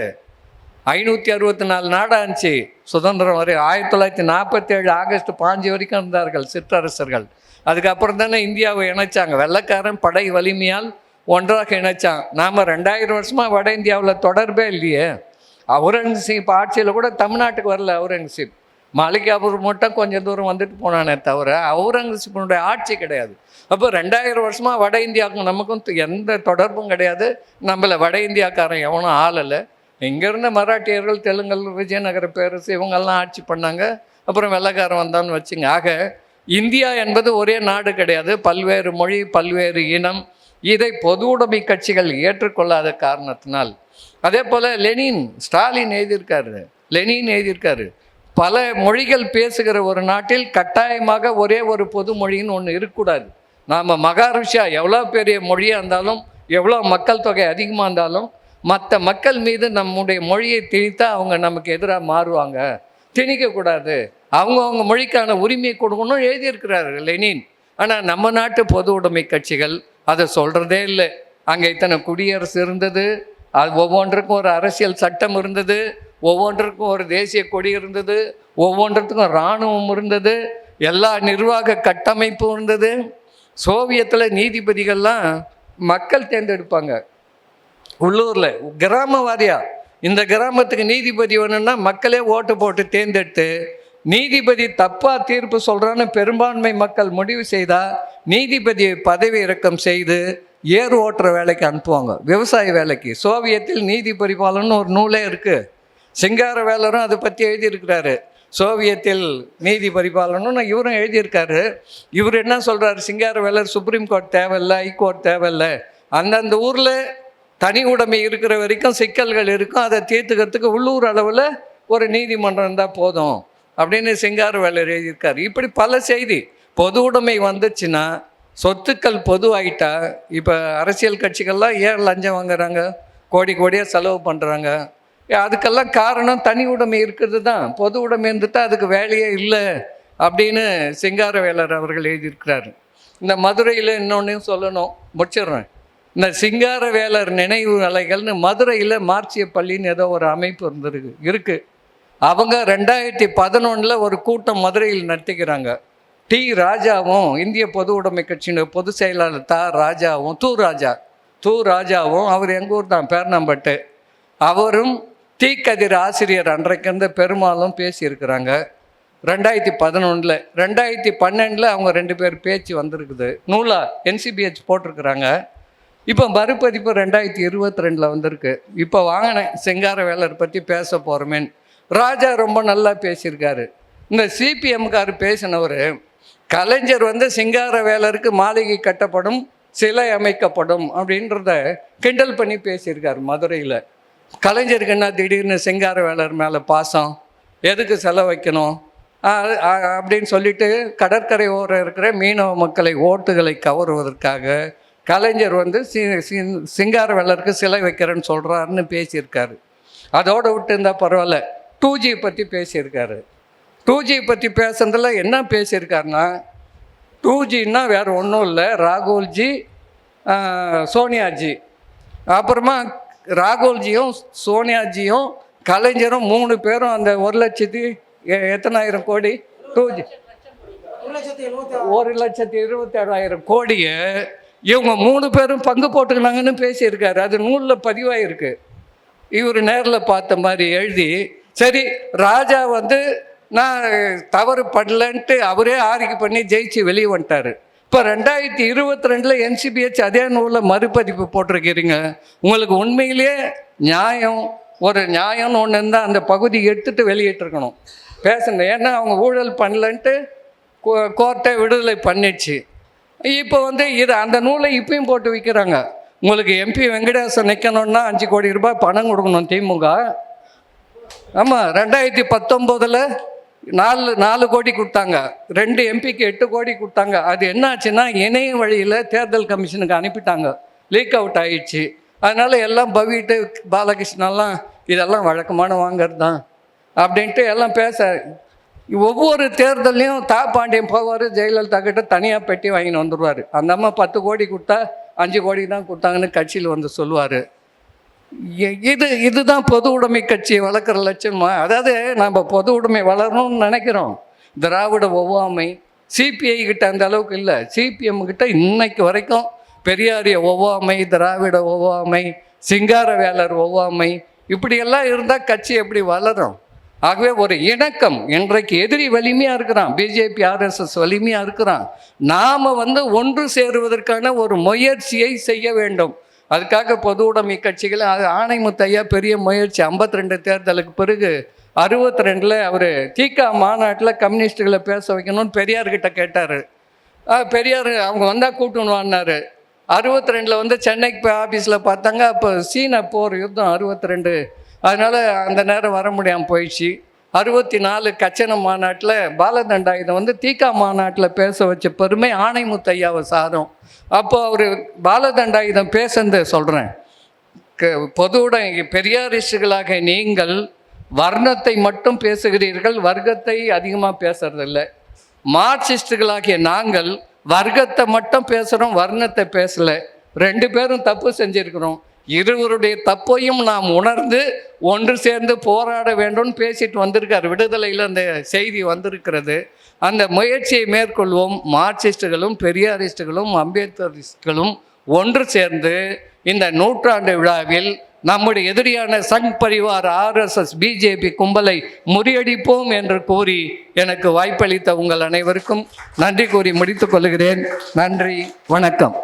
Speaker 1: 564 நாடாக இருந்துச்சு சுதந்திரம் வரை. 1947 ஆகஸ்ட் 5 வரைக்கும் இருந்தார்கள் சிற்றரசர்கள். அதுக்கப்புறம் தானே இந்தியாவை இணைச்சாங்க. வெள்ளைக்காரன் படை வலிமையால் ஒன்றாக இணைச்சான். நாம் 2000 வருஷமாக வட இந்தியாவில் தொடர்பே இல்லையே. அவுரங்கசீப் ஆட்சியில் கூட தமிழ்நாட்டுக்கு வரல. அவுரங்கசீப் மாலிகாபூர் மட்டும் கொஞ்சம் தூரம் வந்துட்டு போனானே தவிர அவுரங்கசீப்பினுடைய ஆட்சி கிடையாது. அப்போ 2000 வருஷமாக வட இந்தியாவுக்கும் நமக்கும் எந்த தொடர்பும் கிடையாது. நம்மளை வட இந்தியாக்காரன் எவனும் ஆளலை. இங்கேருந்த மராட்டியர்கள், தெலுங்கல், விஜயநகர பேரரசு இவங்கெல்லாம் ஆட்சி பண்ணாங்க. அப்புறம் வெள்ளைக்காரன் வந்தான்னு வச்சுங்க. ஆக இந்தியா என்பது ஒரே நாடு கிடையாது, பல்வேறு மொழி, பல்வேறு இனம். இதை பொது உடைமை கட்சிகள் ஏற்றுக்கொள்ளாத காரணத்தினால். அதே போல் ஸ்டாலின் எழுதியிருக்காரு, பல மொழிகள் பேசுகிற ஒரு நாட்டில் கட்டாயமாக ஒரே ஒரு பொது மொழின்னு ஒன்று இருக்கக்கூடாது. நாம் மகாராஷ்டிரா எவ்வளோ பெரிய மொழியாக இருந்தாலும், எவ்வளோ மக்கள் தொகை அதிகமாக இருந்தாலும், மற்ற மக்கள் மீது நம்முடைய மொழியை திணித்தா அவங்க நமக்கு எதிராக மாறுவாங்க. திணிக்கக்கூடாது, அவங்கவுங்க மொழிக்கான உரிமையை கொடுக்கணும் எழுதியிருக்கிறாரு லெனின். ஆனால் நம்ம நாட்டு பொது உடைமை கட்சிகள் அதை சொல்கிறதே இல்லை. அங்கே இத்தனை குடியரசு இருந்தது, அது ஒவ்வொன்றுக்கும் ஒரு அரசியல் சட்டம் இருந்தது, ஒவ்வொன்றுக்கும் ஒரு தேசிய கொடி இருந்தது, ஒவ்வொன்றுக்கும் இராணுவம் இருந்தது, எல்லா நிர்வாக கட்டமைப்பும் இருந்தது. சோவியத்தில் நீதிபதிகள்லாம் மக்கள் தேர்ந்தெடுப்பாங்க. உள்ளூரில் கிராமவாரியா இந்த கிராமத்துக்கு நீதிபதி வேணும்னா மக்களே ஓட்டு போட்டு தேர்ந்தெடுத்து, நீதிபதி தப்பாக தீர்ப்பு சொல்கிறான்னு பெரும்பான்மை மக்கள் முடிவு செய்தால் நீதிபதியை பதவி இறக்கம் செய்து ஏர் ஓட்டுற வேலைக்கு அனுப்புவாங்க, விவசாய வேலைக்கு. சோவியத்தில் நீதி பரிபாலன்னு ஒரு நூலே இருக்குது. சிங்காரவேலரும் அதை பற்றி எழுதியிருக்கிறாரு. சோவியத்தில் நீதி பரிபாலனும் இவரும் எழுதியிருக்காரு. இவர் என்ன சொல்கிறார், சிங்காரவேலர் சுப்ரீம் கோர்ட் தேவையில்லை, ஹைகோர்ட் தேவையில்லை, அந்தந்த ஊரில் தனி உடைமை இருக்கிற வரைக்கும் சிக்கல்கள் இருக்கும், அதை தீர்த்துக்கிறதுக்கு உள்ளூர் அளவில் ஒரு நீதிமன்றம் இருந்தால் போதும் அப்படின்னு சிங்காரவேலர் எழுதியிருக்காரு. இப்படி பல செய்தி. பொது உடைமை வந்துச்சுன்னா, சொத்துக்கள் பொது ஆகிட்டா, இப்போ அரசியல் கட்சிகள்லாம் ஏன் லஞ்சம் வாங்குறாங்க, கோடி கோடியாக செலவு பண்ணுறாங்க. அதுக்கெல்லாம் காரணம் தனி உடைமை இருக்கிறது தான். பொது உடைமை இருந்துட்டா அதுக்கு வேலையே இல்லை அப்படின்னு சிங்காரவேலர் அவர்கள் எழுதியிருக்கிறாரு. இந்த மதுரையில் இன்னொன்றையும் சொல்லணும், முடிச்சிடுறேன். இந்த சிங்காரவேலர் நினைவு அலைகள்னு மதுரையில் மார்க்சிய பள்ளின்னு ஏதோ ஒரு அமைப்பு இருக்குது. அவங்க 2011 ஒரு கூட்டம் மதுரையில் நடத்திக்கிறாங்க. டி ராஜாவும் இந்திய பொது உடைமை கட்சியினுடைய பொதுச் செயலாளர் தூ ராஜாவும் அவர் எங்கள் ஊர் தான், பேர்ணாம்பட்டு, அவரும் தீக்கதிர் ஆசிரியர் அன்றைக்கு இருந்த பெருமாளும் பேசியிருக்கிறாங்க 2011. 2012 அவங்க 2 பேர் பேச்சு வந்திருக்குது, நூலாக NCBH போட்டிருக்கிறாங்க. இப்போ மறுபதிப்பு 2022 வந்திருக்கு. இப்போ வாங்கினேன் சிங்காரவேலர் பற்றி பேச போகிறோமேன்னு. ராஜா ரொம்ப நல்லா பேசியிருக்காரு. இந்த CPMகார் பேசினவர், கலைஞர் சிங்காரவேலருக்கு மாளிகை கட்டப்படும், சிலை அமைக்கப்படும் அப்படின்றத கிண்டல் பண்ணி பேசியிருக்கார் மதுரையில். கலைஞருக்கு என்ன திடீர்னு சிங்காரவேலர் மேலே பாசம், எதுக்கு செலவு வைக்கணும் அப்படின்னு சொல்லிட்டு கடற்கரை ஓரம் இருக்கிற மீனவ மக்களை ஓட்டுகளை கவருவதற்காக கலைஞர் சிங்காரவேலருக்கு சிலை வைக்கிறேன்னு சொல்கிறாருன்னு பேசியிருக்காரு. அதோடு விட்டு இருந்தால் பரவாயில்ல. 2G பற்றி பேசியிருக்காரு. 2G பற்றி பேசுறதுல என்ன பேசியிருக்காருன்னா, 2Gன்னா வேறு ஒன்றும் இல்லை, ராகுல்ஜி, சோனியாஜி, அப்புறமா ராகுல்ஜியும் சோனியாஜியும் கலைஞரும் 3 பேரும் அந்த 1,00,000 கோடி 2G 1,27,000 கோடியை இவங்க 3 பேரும் பங்கு போட்டுக்கினாங்கன்னு பேசியிருக்காரு. அது நூலில் பதிவாயிருக்கு. இவர் நேரில் பார்த்த மாதிரி எழுதி, சரி ராஜா நான் தவறு பண்ணலன்ட்டு அவரே ஆர்கியூ பண்ணி ஜெயிச்சு வெளியே வந்துட்டார். இப்போ 2022 NCBH அதே நூலில் மறுபதிப்பு போட்டிருக்கிறீங்க. உங்களுக்கு உண்மையிலேயே ஒரு நியாயம்னு ஒன்று இருந்தால் அந்த பகுதி எடுத்துகிட்டு வெளியிட்டிருக்கணும், பேசணும். ஏன்னா அவங்க ஊழல் பண்ணலன்ட்டு கோர்ட்டை விடுதலை பண்ணிடுச்சு. இப்போ இது அந்த நூலை இப்பயும் போட்டு விற்கிறாங்க. உங்களுக்கு MP வெங்கடேசன் நிற்கணுன்னா 5 கோடி ரூபாய் பணம் கொடுக்கணும் திமுக. ஆமாம், 2019 4 கோடி கொடுத்தாங்க, 2 MPக்கு 8 கோடி கொடுத்தாங்க. அது என்னாச்சுன்னா இணைய வழியில் தேர்தல் கமிஷனுக்கு அனுப்பிட்டாங்க, லீக் அவுட் ஆகிடுச்சு. அதனால் எல்லாம் பவிட்டு பாலகிருஷ்ணெல்லாம் இதெல்லாம் வழக்கமான வாங்கிறது தான் அப்படின்ட்டு எல்லாம் பேச, ஒவ்வொரு தேர்தலையும் பாண்டியன் போவார், ஜெயலலிதா கிட்ட தனியாக பெட்டி வாங்கின்னு வந்துடுவார். அந்த அம்மா 10 கோடி கொடுத்தா 5 கோடி தான் கொடுத்தாங்கன்னு கட்சியில் சொல்லுவார். இதுதான் பொது உடைமை கட்சியை வளர்க்குற லட்சணமா? அதாவது நம்ம பொது உடைமை வளரணும்னு நினைக்கிறோம். திராவிட ஒவ்வாமை சிபிஐ கிட்ட அந்த அளவுக்கு இல்லை. சிபிஎம் கிட்ட இன்னைக்கு வரைக்கும் பெரியாரிய ஒவ்வாமை, திராவிட ஒவ்வாமை, சிங்காரவேலர் ஒவ்வாமை, இப்படியெல்லாம் இருந்தால் கட்சி எப்படி வளரும்? ஆகவே ஒரு இணக்கம். இன்றைக்கு எதிரி வலிமையாக இருக்கிறான், பிஜேபி ஆர்எஸ்எஸ் வலிமையாக இருக்கிறான். நாம் ஒன்று சேருவதற்கான ஒரு முயற்சியை செய்ய வேண்டும். அதுக்காக பொது உடைமை கட்சிகள் ஆணைமுத்தையா பெரிய முயற்சி. 52 தேர்தலுக்கு பிறகு 62 அவர் தீகா மாநாட்டில் கம்யூனிஸ்டுகளை பேச வைக்கணும்னு பெரியார்கிட்ட கேட்டார். பெரியார் அவங்க வந்தால் கூட்டணும்னாரு. 62 சென்னைக்கு போய் ஆஃபீஸில் பார்த்தாங்க. அப்போ சீன போர் யுத்தம் 62, அதனால் அந்த நேரம் வர முடியாமல் போயிடுச்சு. 64 கச்சன மாநாட்டில் பாலதண்டாயுதம் தீகா மாநாட்டில் பேச வச்ச பெருமை ஆணைமுத்தையாவை சாரும். அப்போ அவர் பாலதண்டாயுதம் பேசுனது சொல்கிறேன். பொதுவுடன் பெரியாரிஸ்டுகளாக நீங்கள் வர்ணத்தை மட்டும் பேசுகிறீர்கள், வர்க்கத்தை அதிகமாக பேசுறதில்லை. மார்க்சிஸ்டுகளாகிய நாங்கள் வர்க்கத்தை மட்டும் பேசுகிறோம், வர்ணத்தை பேசலை. 2 பேரும் தப்பு செஞ்சுருக்கிறோம். இருவருடைய தப்பையும் நாம் உணர்ந்து ஒன்று சேர்ந்து போராட வேண்டும்னு பேசிட்டு வந்திருக்கார். விடுதலையில் அந்த செய்தி வந்திருக்கிறது. அந்த முயற்சியை மேற்கொள்வோம். மார்க்சிஸ்டுகளும் பெரியாரிஸ்டுகளும் அம்பேத்கரிஸ்டுகளும் ஒன்று சேர்ந்து இந்த நூற்றாண்டு விழாவில் நம்முடைய எதிரியான சங் பரிவார் ஆர்எஸ்எஸ் பிஜேபி கும்பலை முறியடிப்போம் என்று கூறி எனக்கு வாய்ப்பளித்த உங்கள் அனைவருக்கும் நன்றி கூறி முடித்துக் கொள்கிறேன். நன்றி, வணக்கம்.